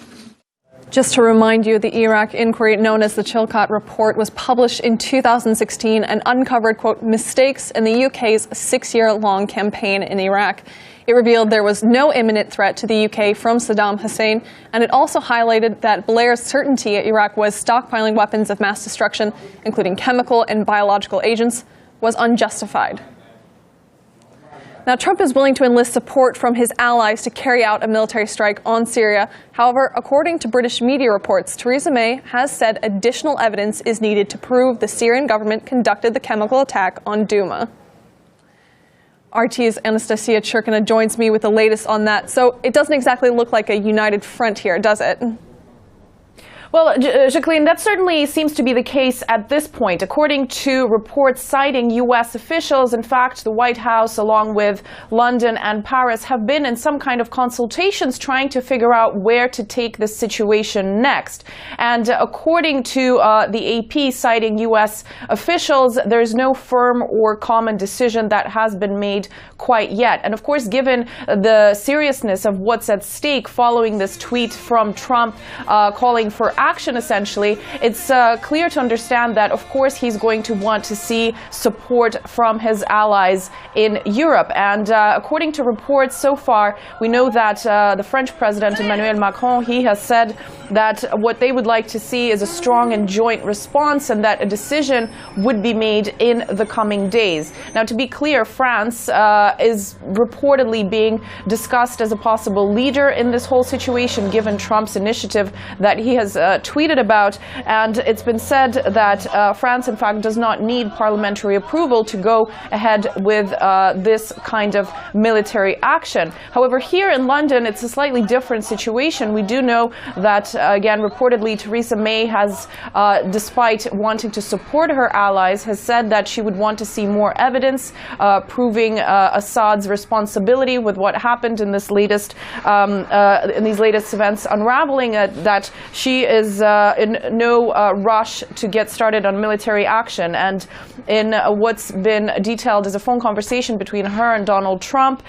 Speaker 3: Just to remind you, the Iraq inquiry known as the Chilcot Report was published in 2016 and uncovered, quote, mistakes in the UK's 6-year-long campaign in Iraq. It revealed there was no imminent threat to the UK from Saddam Hussein, and it also highlighted that Blair's certainty Iraq was stockpiling weapons of mass destruction, including chemical and biological agents, was unjustified. Now, Trump is willing to enlist support from his allies to carry out a military strike on Syria. However, according to British media reports, Theresa May has said additional evidence is needed to prove the Syrian government conducted the chemical attack on Douma. RT's Anastasia Churkina joins me with the latest on that. So it doesn't exactly look like a united front here, does it?
Speaker 7: Well, Jacqueline, that certainly seems to be the case at this point. According to reports citing U.S. officials, in fact, the White House, along with London and Paris, have been in some kind of consultations trying to figure out where to take this situation next. And according to the AP citing U.S. officials, there's no firm or common decision that has been made quite yet. And of course, given the seriousness of what's at stake following this tweet from Trump calling for action, essentially, it's clear to understand that, of course, he's going to want to see support from his allies in Europe. And according to reports so far, we know that the French President Emmanuel Macron, he has said that what they would like to see is a strong and joint response, and that a decision would be made in the coming days. Now, to be clear, France is reportedly being discussed as a possible leader in this whole situation, given Trump's initiative that he has tweeted about. And it's been said that France, in fact, does not need parliamentary approval to go ahead with this kind of military action. However, here in London, it's a slightly different situation. We do know that, again, reportedly, Theresa May has, despite wanting to support her allies, has said that she would want to see more evidence proving Assad's responsibility with what happened in this latest, in these latest events, unraveling that she is in no rush to get started on military action. And in what's been detailed as a phone conversation between her and Donald Trump,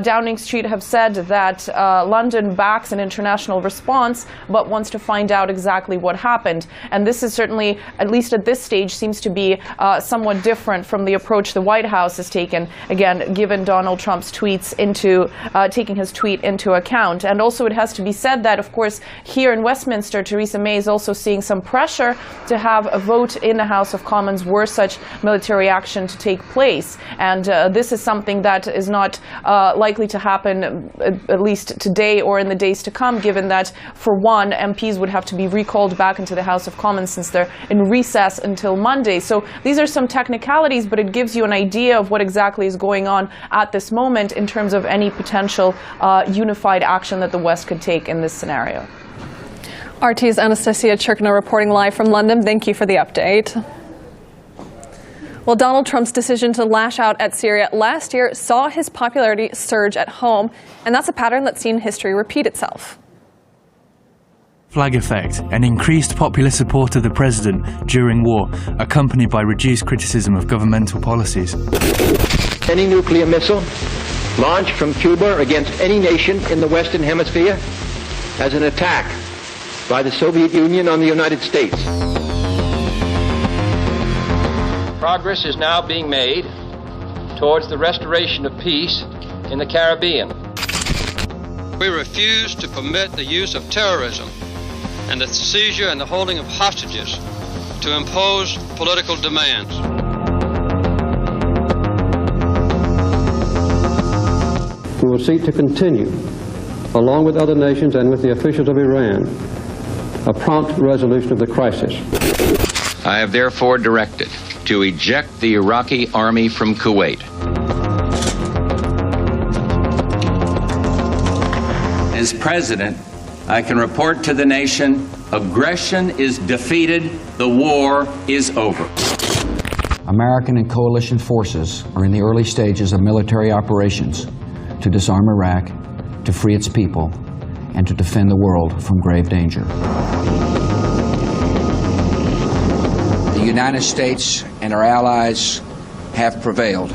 Speaker 7: Downing Street have said that London backs an international response, but wants to find out exactly what happened. And this is certainly, at least at this stage, seems to be somewhat different from the approach the White House has taken, again, given Donald Trump's tweets into, taking his tweet into account. And also it has to be said that, of course, here in Westminster, Theresa May is also seeing some pressure to have a vote in the House of Commons were such military action to take place. And this is something that is not likely to happen, at least today or in the days to come, given that, for one, MPs would have to be recalled back into the House of Commons since they're in recess until Monday. So these are some technicalities, but it gives you an idea of what exactly is going on at this moment in terms of any potential unified action that the West could take in this scenario.
Speaker 3: RT's Anastasia Churkina reporting live from London. Thank you for the update. Well, Donald Trump's decision to lash out at Syria last year saw his popularity surge at home, and that's a pattern that's seen history repeat itself.
Speaker 8: Flag effect, an increased popular support of the president during war, accompanied by reduced criticism of governmental policies.
Speaker 9: Any nuclear missile launched from Cuba against any nation in the Western Hemisphere as an attack by the Soviet Union on the United States.
Speaker 10: Progress is now being made towards the restoration of peace in the Caribbean.
Speaker 11: We refuse to permit the use of terrorism and the seizure and the holding of hostages to impose political demands.
Speaker 12: We will seek to continue, along with other nations and with the officials of Iran, a prompt resolution of the crisis.
Speaker 13: I have therefore directed to eject the Iraqi army from Kuwait. As president, I can report to the nation, aggression is defeated, the war is over.
Speaker 14: American and coalition forces are in the early stages of military operations to disarm Iraq, to free its people, and to defend the world from grave danger. The United States and our allies have prevailed.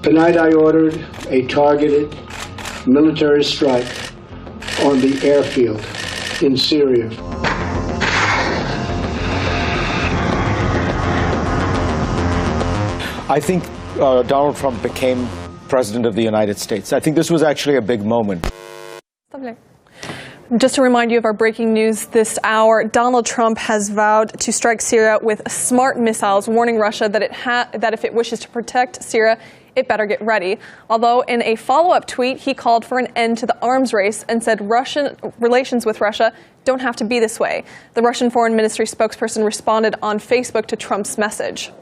Speaker 15: Tonight I ordered a targeted military strike on the airfield in Syria.
Speaker 16: I think Donald Trump became President of the United States. I think this was actually a big moment.
Speaker 3: Just to remind you of our breaking news this hour, Donald Trump has vowed to strike Syria with smart missiles, warning Russia that if it wishes to protect Syria, it better get ready. Although in a follow-up tweet, he called for an end to the arms race and said Russian relations with Russia don't have to be this way. The Russian Foreign Ministry spokesperson responded on Facebook to Trump's message.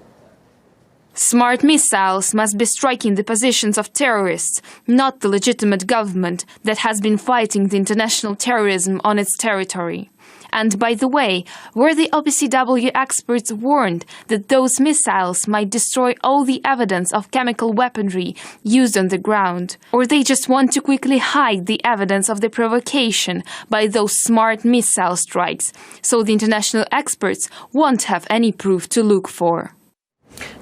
Speaker 28: Smart missiles must be striking the positions of terrorists, not the legitimate government that has been fighting the international terrorism on its territory. And by the way, were the OPCW experts warned that those missiles might destroy all the evidence of chemical weaponry used on the ground? Or they just want to quickly hide the evidence of the provocation by those smart missile strikes, so the international experts won't have any proof to look for?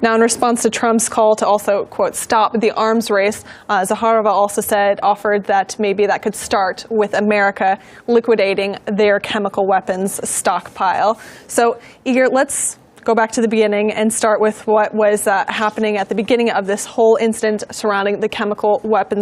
Speaker 3: Now, in response to Trump's call to also, quote, stop the arms race, Zaharova also offered that maybe that could start with America liquidating their chemical weapons stockpile. So, Igor, let's go back to the beginning and start with what was happening at the beginning of this whole incident surrounding the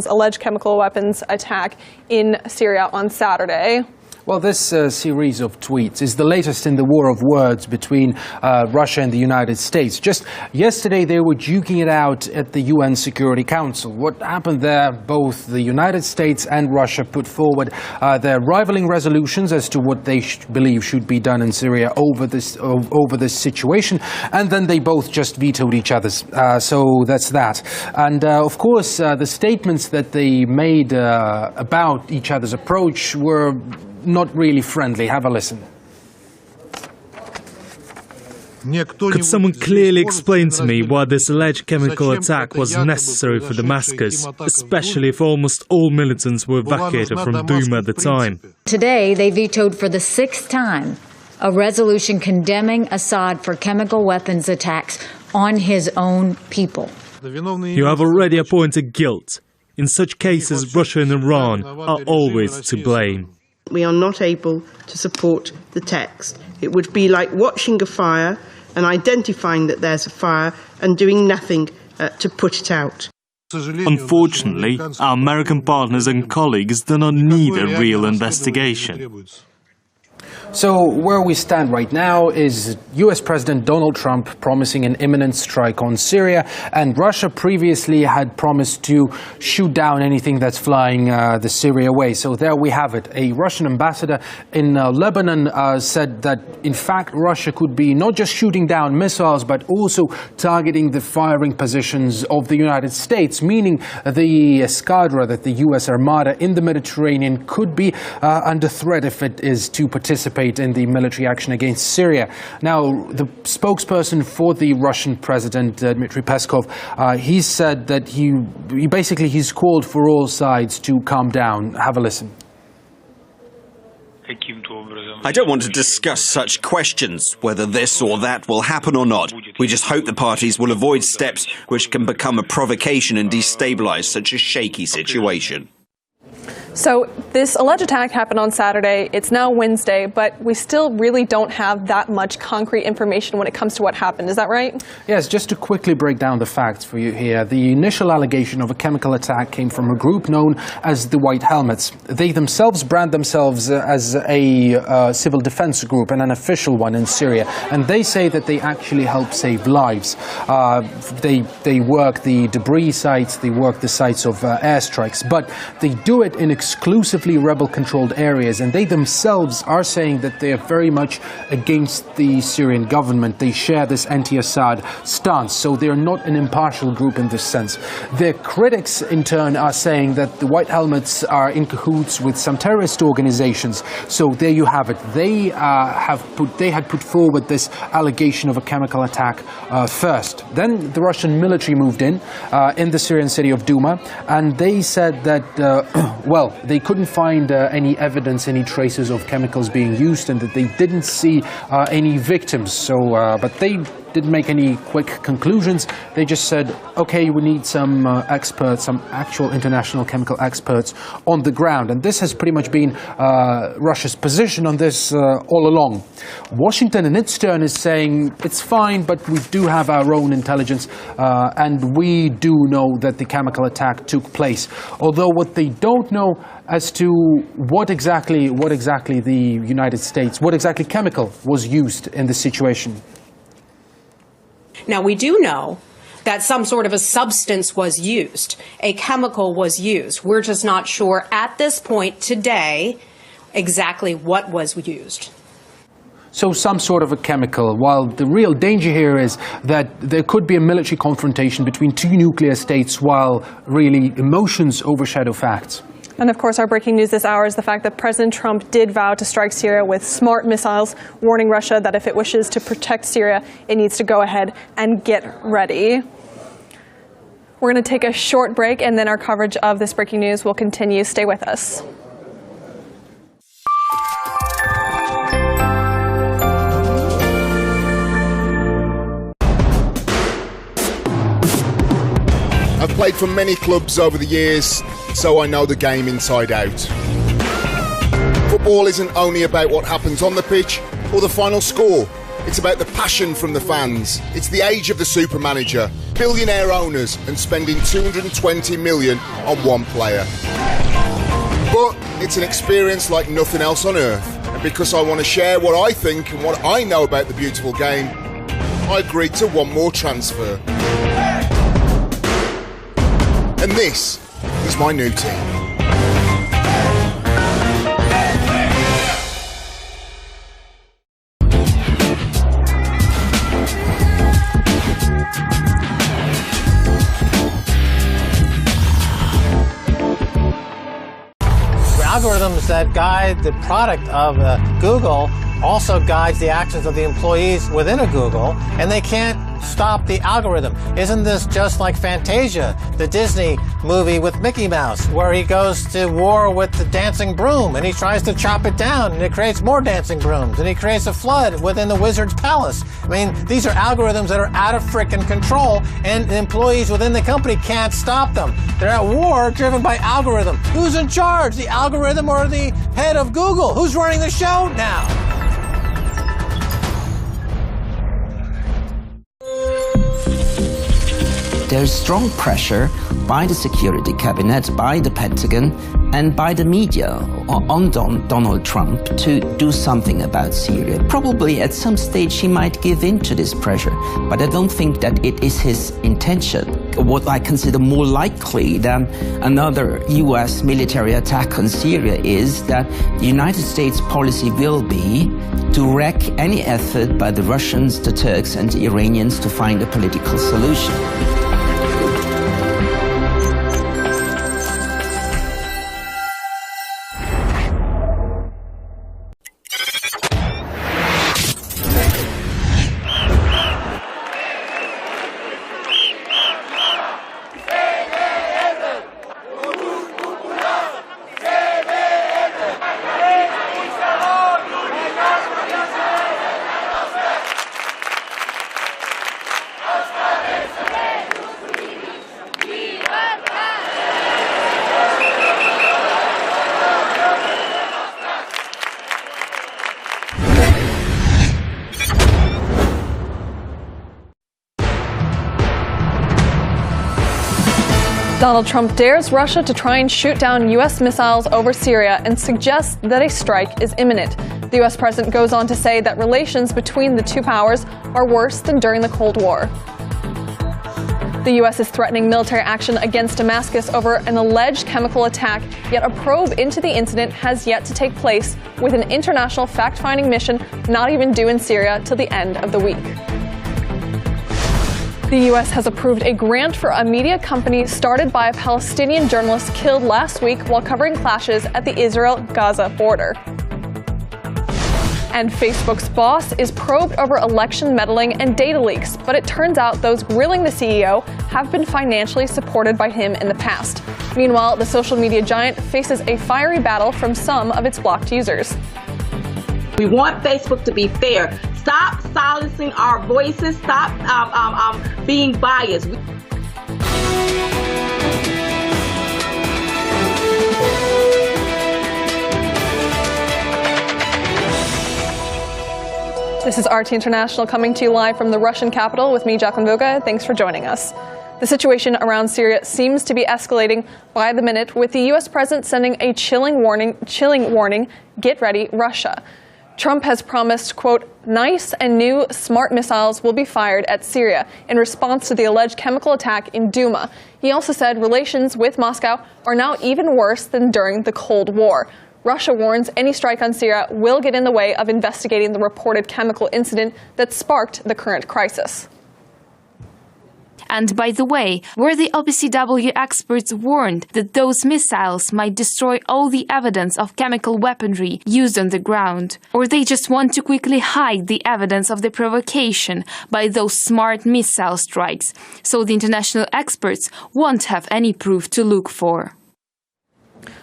Speaker 3: alleged chemical weapons attack in Syria on Saturday.
Speaker 1: Well, this series of tweets is the latest in the war of words between Russia and the United States. Just yesterday, they were duking it out at the UN Security Council. What happened there? Both the United States and Russia put forward their rivaling resolutions as to what they believe should be done in Syria over this situation, and then they both just vetoed each other's. So that's that. And of course, the statements that they made about each other's approach were not really friendly. Have a listen.
Speaker 17: Could someone clearly explain to me why this alleged chemical attack was necessary for Damascus, especially if almost all militants were evacuated from Douma at the time?
Speaker 6: Today, they vetoed for the 6th time a resolution condemning Assad for chemical weapons attacks on his own people.
Speaker 17: You have already appointed guilt. In such cases, Russia and Iran are always to blame.
Speaker 18: We are not able to support the text. It would be like watching a fire and identifying that there's a fire and doing nothing to put it out.
Speaker 17: Unfortunately, our American partners and colleagues do not need a real investigation.
Speaker 1: So where we stand right now is US President Donald Trump promising an imminent strike on Syria, and Russia previously had promised to shoot down anything that's flying the Syria way. So there we have it. A Russian ambassador in Lebanon said that in fact Russia could be not just shooting down missiles but also targeting the firing positions of the United States, meaning the escadra, that the US Armada in the Mediterranean could be under threat if it is to participate in the military action against Syria. Now, the spokesperson for the Russian president, Dmitry Peskov, he said that he's called for all sides to calm down. Have a listen.
Speaker 19: I don't want to discuss such questions, whether this or that will happen or not. We just hope the parties will avoid steps which can become a provocation and destabilize such a shaky situation.
Speaker 3: So this alleged attack happened on Saturday. It's now Wednesday, but we still really don't have that much concrete information when it comes to what happened. Is that right?
Speaker 1: Yes, just to quickly break down the facts for you here. The initial allegation of a chemical attack came from a group known as the White Helmets. They themselves brand themselves as a civil defense group and an official one in Syria. And they say that they actually help save lives. They work the debris sites, they work the sites of airstrikes, but they do it in exclusively rebel-controlled areas, and they themselves are saying that they are very much against the Syrian government. They share this anti-Assad stance, so they are not an impartial group in this sense. Their critics, in turn, are saying that the White Helmets are in cahoots with some terrorist organizations. So there you have it. They had put forward this allegation of a chemical attack first. Then the Russian military moved in the Syrian city of Douma, and they said that they couldn't find any evidence, any traces of chemicals being used, and that they didn't see any victims. So, but they didn't make any quick conclusions. They just said, okay, we need some experts, some actual international chemical experts on the ground. And this has pretty much been Russia's position on this all along. Washington, in its turn, is saying it's fine, but we do have our own intelligence, and we do know that the chemical attack took place. Although what they don't know as to what exactly the United States, what exactly chemical was used in this situation.
Speaker 21: Now, we do know that some sort of a substance was used, a chemical was used. We're just not sure at this point today exactly what was used.
Speaker 1: So some sort of a chemical, while the real danger here is that there could be a military confrontation between two nuclear states while really emotions overshadow facts.
Speaker 3: And of course, our breaking news this hour is the fact that President Trump did vow to strike Syria with smart missiles, warning Russia that if it wishes to protect Syria, it needs to go ahead and get ready. We're going to take a short break, and then our coverage of this breaking news will continue. Stay with us.
Speaker 22: I've played for many clubs over the years, so I know the game inside out. Football isn't only about what happens on the pitch or the final score. It's about the passion from the fans. It's the age of the super manager, billionaire owners, and spending 220 million on one player. But it's an experience like nothing else on earth. And because I want to share what I think and what I know about the beautiful game, I agreed to one more transfer. And this is my new team.
Speaker 2: Algorithms that guide the product of Google also guides the actions of the employees within a Google, and they can't stop the algorithm. Isn't this just like Fantasia, the Disney movie with Mickey Mouse, where he goes to war with the dancing broom and he tries to chop it down and it creates more dancing brooms and he creates a flood within the wizard's palace? I mean, these are algorithms that are out of frickin' control, and the employees within the company can't stop them. They're at war driven by algorithm. Who's in charge, the algorithm or the head of Google? Who's running the show now?
Speaker 4: There's strong pressure by the Security Cabinet, by the Pentagon, and by the media on Donald Trump to do something about Syria. Probably at some stage he might give in to this pressure, but I don't think that it is his intention. What I consider more likely than another US military attack on Syria is that the United States policy will be to wreck any effort by the Russians, the Turks, and the Iranians to find a political solution.
Speaker 3: Donald Trump dares Russia to try and shoot down U.S. missiles over Syria and suggests that a strike is imminent. The U.S. president goes on to say that relations between the two powers are worse than during the Cold War. The U.S. is threatening military action against Damascus over an alleged chemical attack, yet a probe into the incident has yet to take place, with an international fact-finding mission not even due in Syria till the end of the week. The U.S. has approved a grant for a media company started by a Palestinian journalist killed last week while covering clashes at the Israel-Gaza border. And Facebook's boss is probed over election meddling and data leaks, but it turns out those grilling the CEO have been financially supported by him in the past. Meanwhile, the social media giant faces a fiery battle from some of its blocked users.
Speaker 20: We want Facebook to be fair. Stop silencing our voices. Stop being biased.
Speaker 3: This is RT International coming to you live from the Russian capital with me, Jacqueline Voga. Thanks for joining us. The situation around Syria seems to be escalating by the minute, with the U.S. president sending a chilling warning, get ready, Russia. Trump has promised, quote, nice and new smart missiles will be fired at Syria in response to the alleged chemical attack in Duma. He also said relations with Moscow are now even worse than during the Cold War. Russia warns any strike on Syria will get in the way of investigating the reported chemical incident that sparked the current crisis.
Speaker 28: And by the way, were the OPCW experts warned that those missiles might destroy all the evidence of chemical weaponry used on the ground? Or they just want to quickly hide the evidence of the provocation by those smart missile strikes, so the international experts won't have any proof to look for?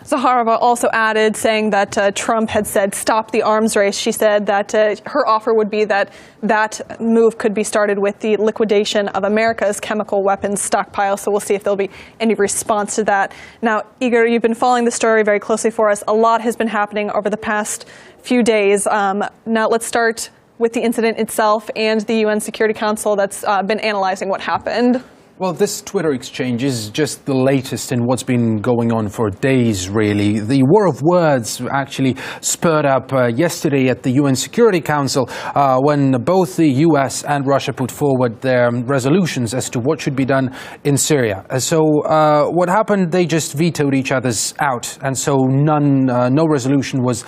Speaker 3: Zaharova also added, saying that Trump had said stop the arms race. She said that her offer would be that that move could be started with the liquidation of America's chemical weapons stockpile. So we'll see if there'll be any response to that. Now, Igor, you've been following the story very closely for us. A lot has been happening over the past few days. Now let's start with the incident itself and the UN Security Council that's been analyzing what happened?
Speaker 1: Well, this Twitter exchange is just the latest in what's been going on for days, really. The war of words actually spurred up yesterday at the UN Security Council when both the US and Russia put forward their resolutions as to what should be done in Syria. So what happened, they just vetoed each other's out, and so no resolution was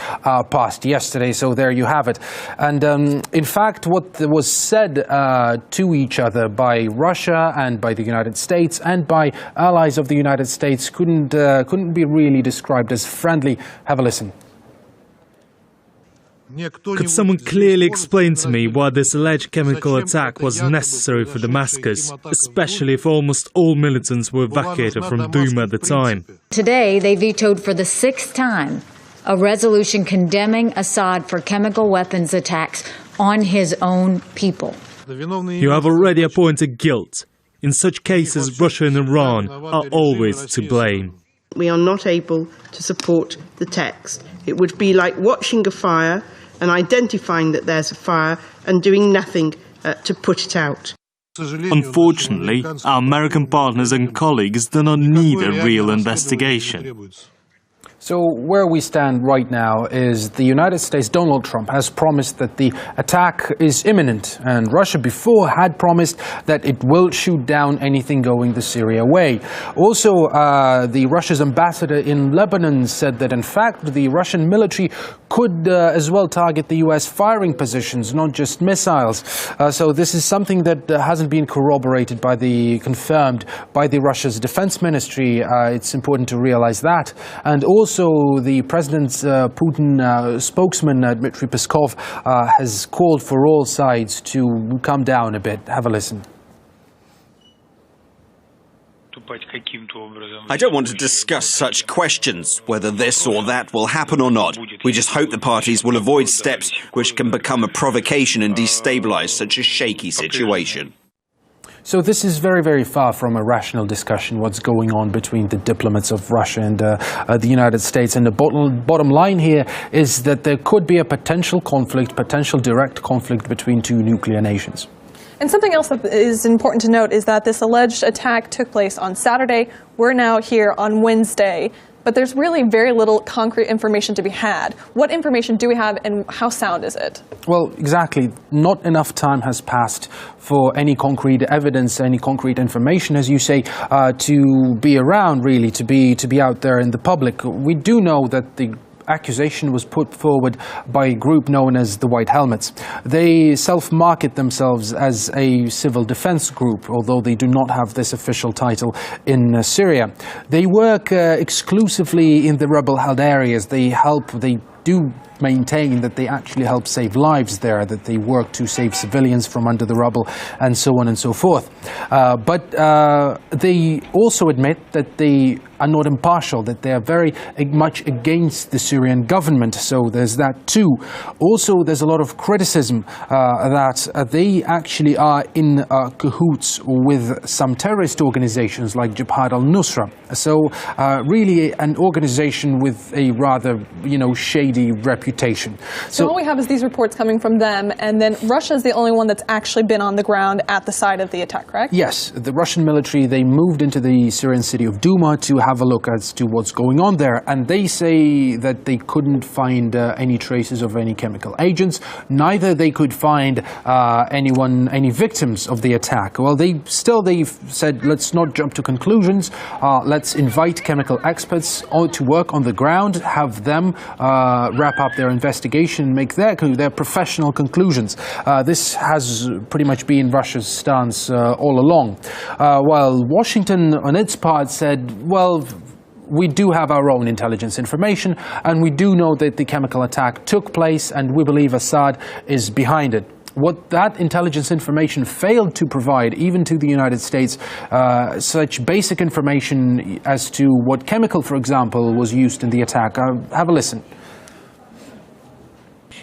Speaker 1: passed yesterday, so there you have it. And in fact, what was said to each other by Russia and by the United States and by allies of the United States couldn't be really described as friendly. Have a listen.
Speaker 17: Could someone clearly explain to me why this alleged chemical attack was necessary for Damascus, especially if almost all militants were evacuated from Douma at the time?
Speaker 6: Today, they vetoed for the 6th time a resolution condemning Assad for chemical weapons attacks on his own people.
Speaker 17: You have already appointed guilt. In such cases, Russia and Iran are always to blame.
Speaker 18: We are not able to support the text. It would be like watching a fire and identifying that there's a fire and doing nothing to put it out.
Speaker 17: Unfortunately, our American partners and colleagues do not need a real investigation.
Speaker 1: So where we stand right now is the United States, Donald Trump, has promised that the attack is imminent, and Russia before had promised that it will shoot down anything going the Syria way. Also, the Russia's ambassador in Lebanon said that in fact the Russian military could as well target the US firing positions, not just missiles. So this is something that hasn't been confirmed by the Russia's defense ministry. It's important to realize that. And also the President's Putin spokesman, Dmitry Peskov, has called for all sides to calm down a bit. Have a listen.
Speaker 19: I don't want to discuss such questions, whether this or that will happen or not. We just hope the parties will avoid steps which can become a provocation and destabilize such a shaky situation.
Speaker 1: So this is very, very far from a rational discussion, what's going on between the diplomats of Russia and the United States. And the bottom line here is that there could be a potential direct conflict between two nuclear nations.
Speaker 3: And something else that is important to note is that this alleged attack took place on Saturday. We're now here on Wednesday. But there's really very little concrete information to be had. What information do we have, and how sound is it?
Speaker 1: Well, exactly. Not enough time has passed for any concrete evidence, any concrete information, as you say, to be around, really, to be out there in the public. We do know that the accusation was put forward by a group known as the White Helmets. They self-market themselves as a civil defense group, although they do not have this official title in Syria. They work exclusively in the rebel-held areas. They do maintain that they actually help save lives there, that they work to save civilians from under the rubble, and so on and so forth. But they also admit that they are not impartial, that they are very much against the Syrian government. So there's that too. Also, there's a lot of criticism that they actually are in cahoots with some terrorist organizations like Jabhat al-Nusra. So really an organization with a rather, shady reputation.
Speaker 3: So all we have is these reports coming from them, and then Russia is the only one that's actually been on the ground at the site of the attack, correct?
Speaker 1: Yes, the Russian military, they moved into the Syrian city of Douma to have a look as to what's going on there, and they say that they couldn't find any traces of any chemical agents, neither they could find any victims of the attack. Well, they've said, let's not jump to conclusions, let's invite chemical experts to work on the ground, have them wrap up their investigation, make their professional conclusions. This has pretty much been Russia's stance all along. While Washington, on its part, said, well, we do have our own intelligence information, and we do know that the chemical attack took place, and we believe Assad is behind it. What that intelligence information failed to provide, even to the United States, such basic information as to what chemical, for example, was used in the attack. Have a listen.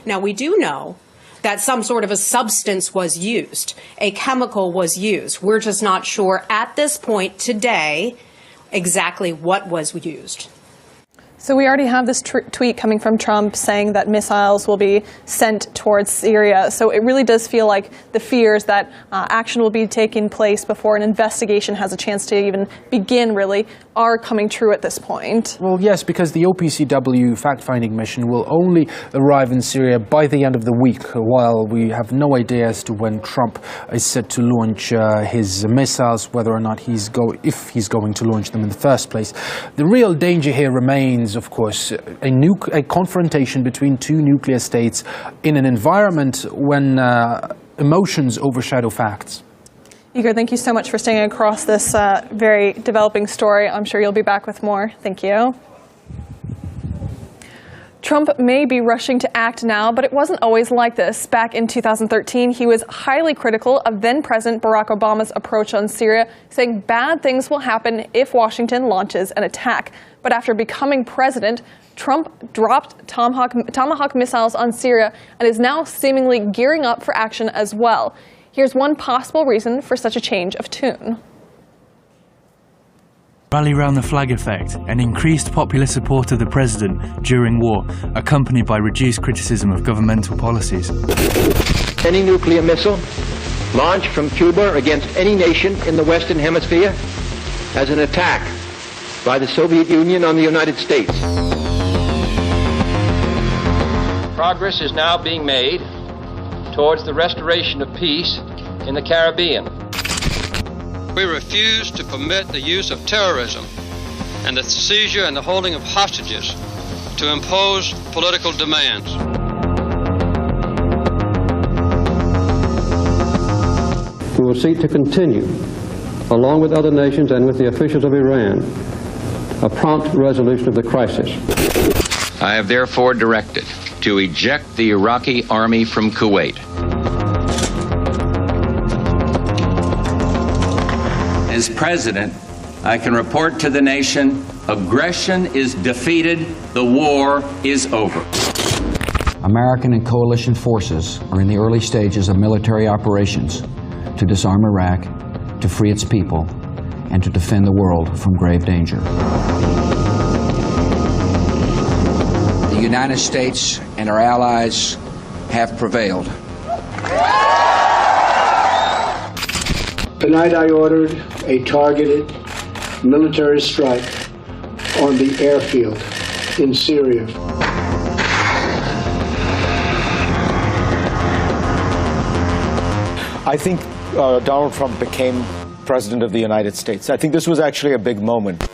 Speaker 21: Now, we do know that some sort of a substance was used, a chemical was used. We're just not sure at this point today exactly what was used.
Speaker 3: So we already have this tweet coming from Trump saying that missiles will be sent towards Syria. So it really does feel like the fears that action will be taking place before an investigation has a chance to even begin, really, are coming true at this point.
Speaker 1: Well, yes, because the OPCW fact-finding mission will only arrive in Syria by the end of the week, while we have no idea as to when Trump is set to launch his missiles, whether or not if he's going to launch them in the first place. The real danger here remains, of course, a confrontation between two nuclear states in an environment when emotions overshadow facts.
Speaker 3: Igor, thank you so much for staying across this very developing story. I'm sure you'll be back with more. Thank you. Trump may be rushing to act now, but it wasn't always like this. Back in 2013, he was highly critical of then-President Barack Obama's approach on Syria, saying bad things will happen if Washington launches an attack. But after becoming president, Trump dropped Tomahawk missiles on Syria and is now seemingly gearing up for action as well. Here's one possible reason for such a change of tune.
Speaker 5: Rally round the flag effect and increased popular support of the president during war, accompanied by reduced criticism of governmental policies.
Speaker 9: Any nuclear missile launched from Cuba against any nation in the Western Hemisphere as an attack by the Soviet Union on the United States.
Speaker 10: Progress is now being made towards the restoration of peace in the Caribbean.
Speaker 11: We refuse to permit the use of terrorism and the seizure and the holding of hostages to impose political demands.
Speaker 12: We will seek to continue, along with other nations and with the officials of Iran, a prompt resolution of the crisis.
Speaker 13: I have therefore directed to eject the Iraqi army from Kuwait. As president, I can report to the nation, aggression is defeated, the war is over.
Speaker 14: American and coalition forces are in the early stages of military operations to disarm Iraq, to free its people, and to defend the world from grave danger.
Speaker 7: The United States and our allies have prevailed.
Speaker 15: Tonight I ordered a targeted military strike on the airfield in Syria.
Speaker 16: I think Donald Trump became president of the United States. I think this was actually a big moment.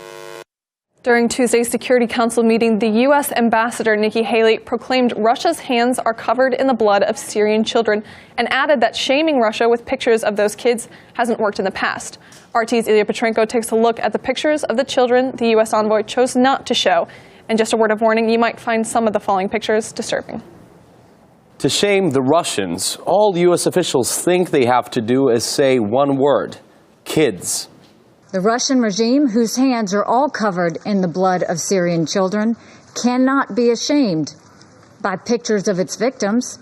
Speaker 3: During Tuesday's Security Council meeting, the U.S. Ambassador Nikki Haley proclaimed Russia's hands are covered in the blood of Syrian children and added that shaming Russia with pictures of those kids hasn't worked in the past. RT's Ilya Petrenko takes a look at the pictures of the children the U.S. envoy chose not to show. And just a word of warning, you might find some of the following pictures disturbing.
Speaker 8: To shame the Russians, all U.S. officials think they have to do is say one word: kids.
Speaker 6: The Russian regime, whose hands are all covered in the blood of Syrian children, cannot be ashamed by pictures of its victims.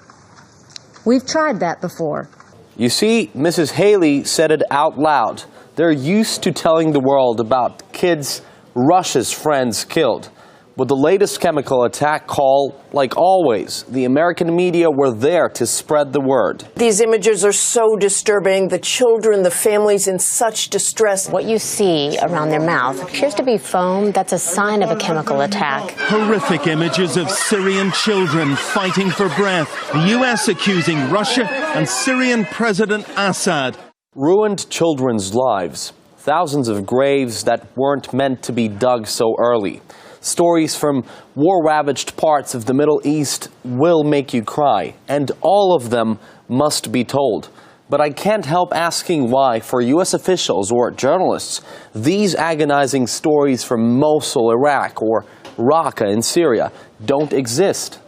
Speaker 6: We've tried that before.
Speaker 8: You see, Mrs. Haley said it out loud. They're used to telling the world about kids Russia's friends killed. With the latest chemical attack call, like always, the American media were there to spread the word.
Speaker 23: These images are so disturbing. The children, the families in such distress.
Speaker 24: What you see around their mouth appears to be foam. That's a sign of a chemical attack.
Speaker 25: Horrific images of Syrian children fighting for breath. The U.S. accusing Russia and Syrian President Assad.
Speaker 8: Ruined children's lives. Thousands of graves that weren't meant to be dug so early. Stories from war-ravaged parts of the Middle East will make you cry, and all of them must be told. But I can't help asking why, for U.S. officials or journalists, these agonizing stories from Mosul, Iraq, or Raqqa in Syria don't exist.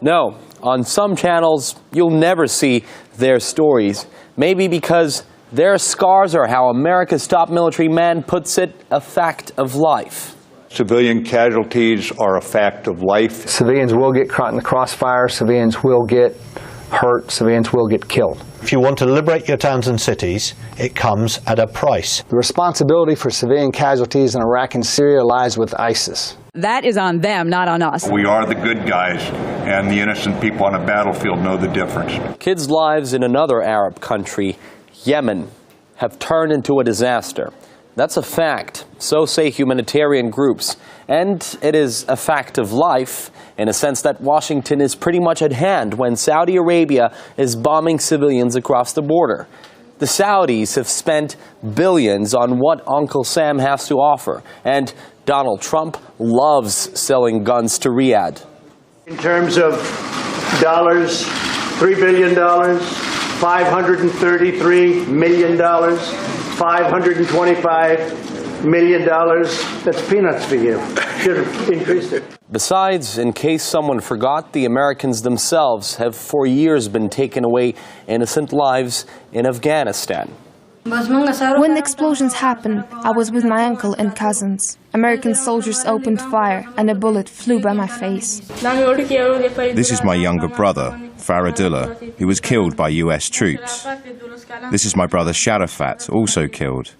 Speaker 8: No, on some channels, you'll never see their stories. Maybe because their scars are, how America's top military man puts it, a fact of life.
Speaker 2: Civilian casualties are a fact of life.
Speaker 4: Civilians will get caught in the crossfire. Civilians will get hurt. Civilians will get killed.
Speaker 18: If you want to liberate your towns and cities, it comes at a price.
Speaker 4: The responsibility for civilian casualties in Iraq and Syria lies with ISIS.
Speaker 20: That is on them, not on us.
Speaker 2: We are the good guys, and the innocent people on a battlefield know the difference.
Speaker 8: Kids' lives in another Arab country, Yemen, have turned into a disaster. That's a fact, so say humanitarian groups. And it is a fact of life, in a sense that Washington is pretty much at hand when Saudi Arabia is bombing civilians across the border. The Saudis have spent billions on what Uncle Sam has to offer, and Donald Trump loves selling guns to Riyadh.
Speaker 15: In terms of dollars, $3 billion, $533 million, $525 million. That's peanuts for you. Should have increased it.
Speaker 8: Besides, in case someone forgot, the Americans themselves have for years been taking away innocent lives in Afghanistan.
Speaker 22: When the explosions happened, I was with my uncle and cousins. American soldiers opened fire and a bullet flew by my face.
Speaker 26: This is my younger brother, Faradullah, who was killed by US troops. This is my brother Sharafat, also killed.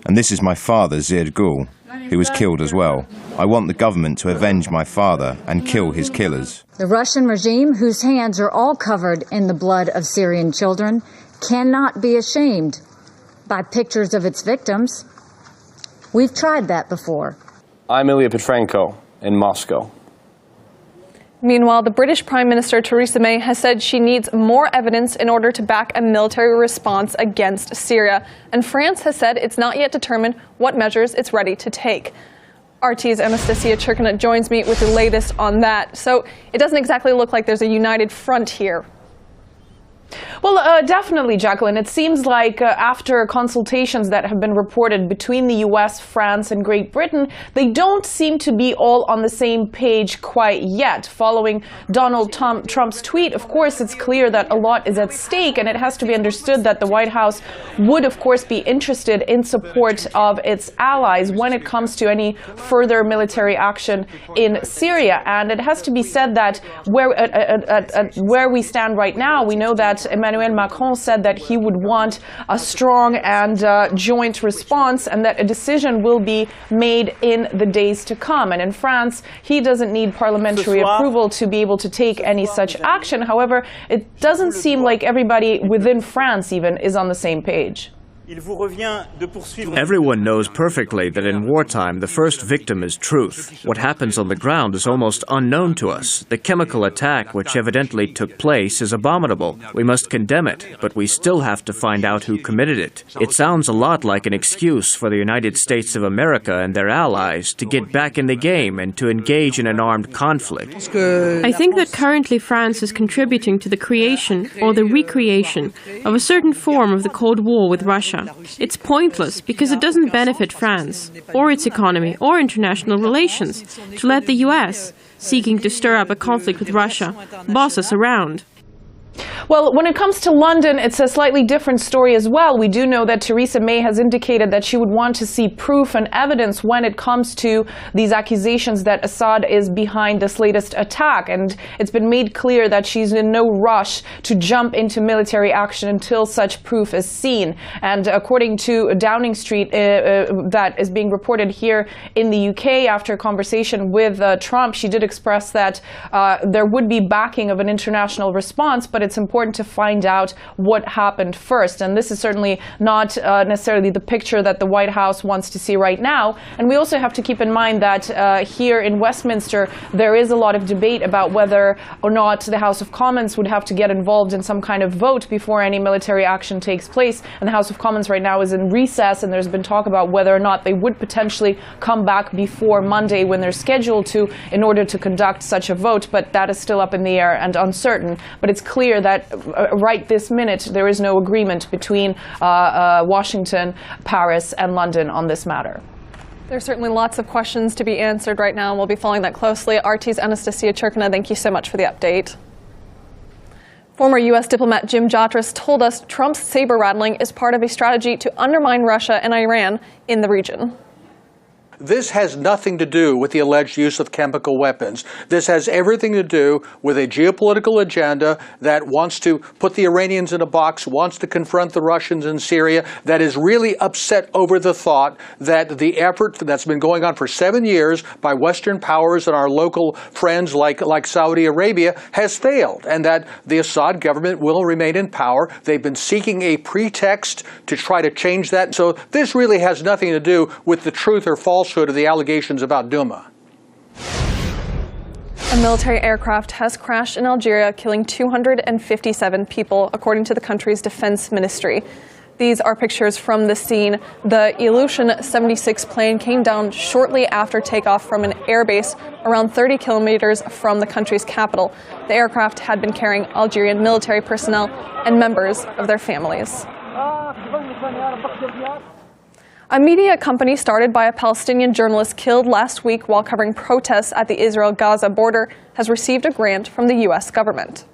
Speaker 26: And this is my father, Zir Gul, who was killed as well. I want the government to avenge my father and kill his killers.
Speaker 6: The Russian regime, whose hands are all covered in the blood of Syrian children, cannot be ashamed by pictures of its victims. We've tried that before.
Speaker 8: I'm Ilya Petrenko in Moscow.
Speaker 3: Meanwhile, the British Prime Minister Theresa May has said she needs more evidence in order to back a military response against Syria. And France has said it's not yet determined what measures it's ready to take. RT's Anastasia Churkina joins me with the latest on that. So it doesn't exactly look like there's a united front here.
Speaker 27: Well, definitely, Jacqueline. It seems like after consultations that have been reported between the U.S., France, and Great Britain, they don't seem to be all on the same page quite yet. Following Donald Trump's tweet, of course, it's clear that a lot is at stake, and it has to be understood that the White House would, of course, be interested in support of its allies when it comes to any further military action in Syria. And it has to be said that where we stand right now, we know that Emmanuel Macron said that he would want a strong and joint response, and that a decision will be made in the days to come. And in France, he doesn't need parliamentary approval to be able to take any such action. However, it doesn't seem like everybody within France even is on the same page.
Speaker 28: Everyone knows perfectly that in wartime, the first victim is truth. What happens on the ground is almost unknown to us. The chemical attack, which evidently took place, is abominable. We must condemn it, but we still have to find out who committed it. It sounds a lot like an excuse for the United States of America and their allies to get back in the game and to engage in an armed conflict.
Speaker 29: I think that currently France is contributing to the creation or the recreation of a certain form of the Cold War with Russia. It's pointless because it doesn't benefit France, or its economy, or international relations, to let the US, seeking to stir up a conflict with Russia, boss us around.
Speaker 27: Well, when it comes to London, it's a slightly different story as well. We do know that Theresa May has indicated that she would want to see proof and evidence when it comes to these accusations that Assad is behind this latest attack. And it's been made clear that she's in no rush to jump into military action until such proof is seen. And according to Downing Street, that is being reported here in the UK after a conversation with Trump, she did express that there would be backing of an international response, but it's important to find out what happened first. And this is certainly not necessarily the picture that the White House wants to see right now. And we also have to keep in mind that here in Westminster, there is a lot of debate about whether or not the House of Commons would have to get involved in some kind of vote before any military action takes place. And the House of Commons right now is in recess, and there's been talk about whether or not they would potentially come back before Monday when they're scheduled to, in order to conduct such a vote. But that is still up in the air and uncertain. But it's clear that right this minute there is no agreement between Washington, Paris, and London on this matter.
Speaker 3: There's certainly lots of questions to be answered right now, and we'll be following that closely. RT's Anastasia Churkina, thank you so much for the update. Former U.S. diplomat Jim Jatras told us Trump's saber-rattling is part of a strategy to undermine Russia and Iran in the region.
Speaker 1: This has nothing to do with the alleged use of chemical weapons. This has everything to do with a geopolitical agenda that wants to put the Iranians in a box, wants to confront the Russians in Syria, that is really upset over the thought that the effort that's been going on for 7 years by Western powers and our local friends like Saudi Arabia has failed, and that the Assad government will remain in power. They've been seeking a pretext to try to change that. So this really has nothing to do with the truth or falsehood of the allegations about Douma.
Speaker 3: A military aircraft has crashed in Algeria, killing 257 people, according to the country's defense ministry. These are pictures from the scene. The Ilyushin 76 plane came down shortly after takeoff from an airbase around 30 kilometers from the country's capital. The aircraft had been carrying Algerian military personnel and members of their families. A media company started by a Palestinian journalist killed last week while covering protests at the Israel-Gaza border has received a grant from the U.S. government.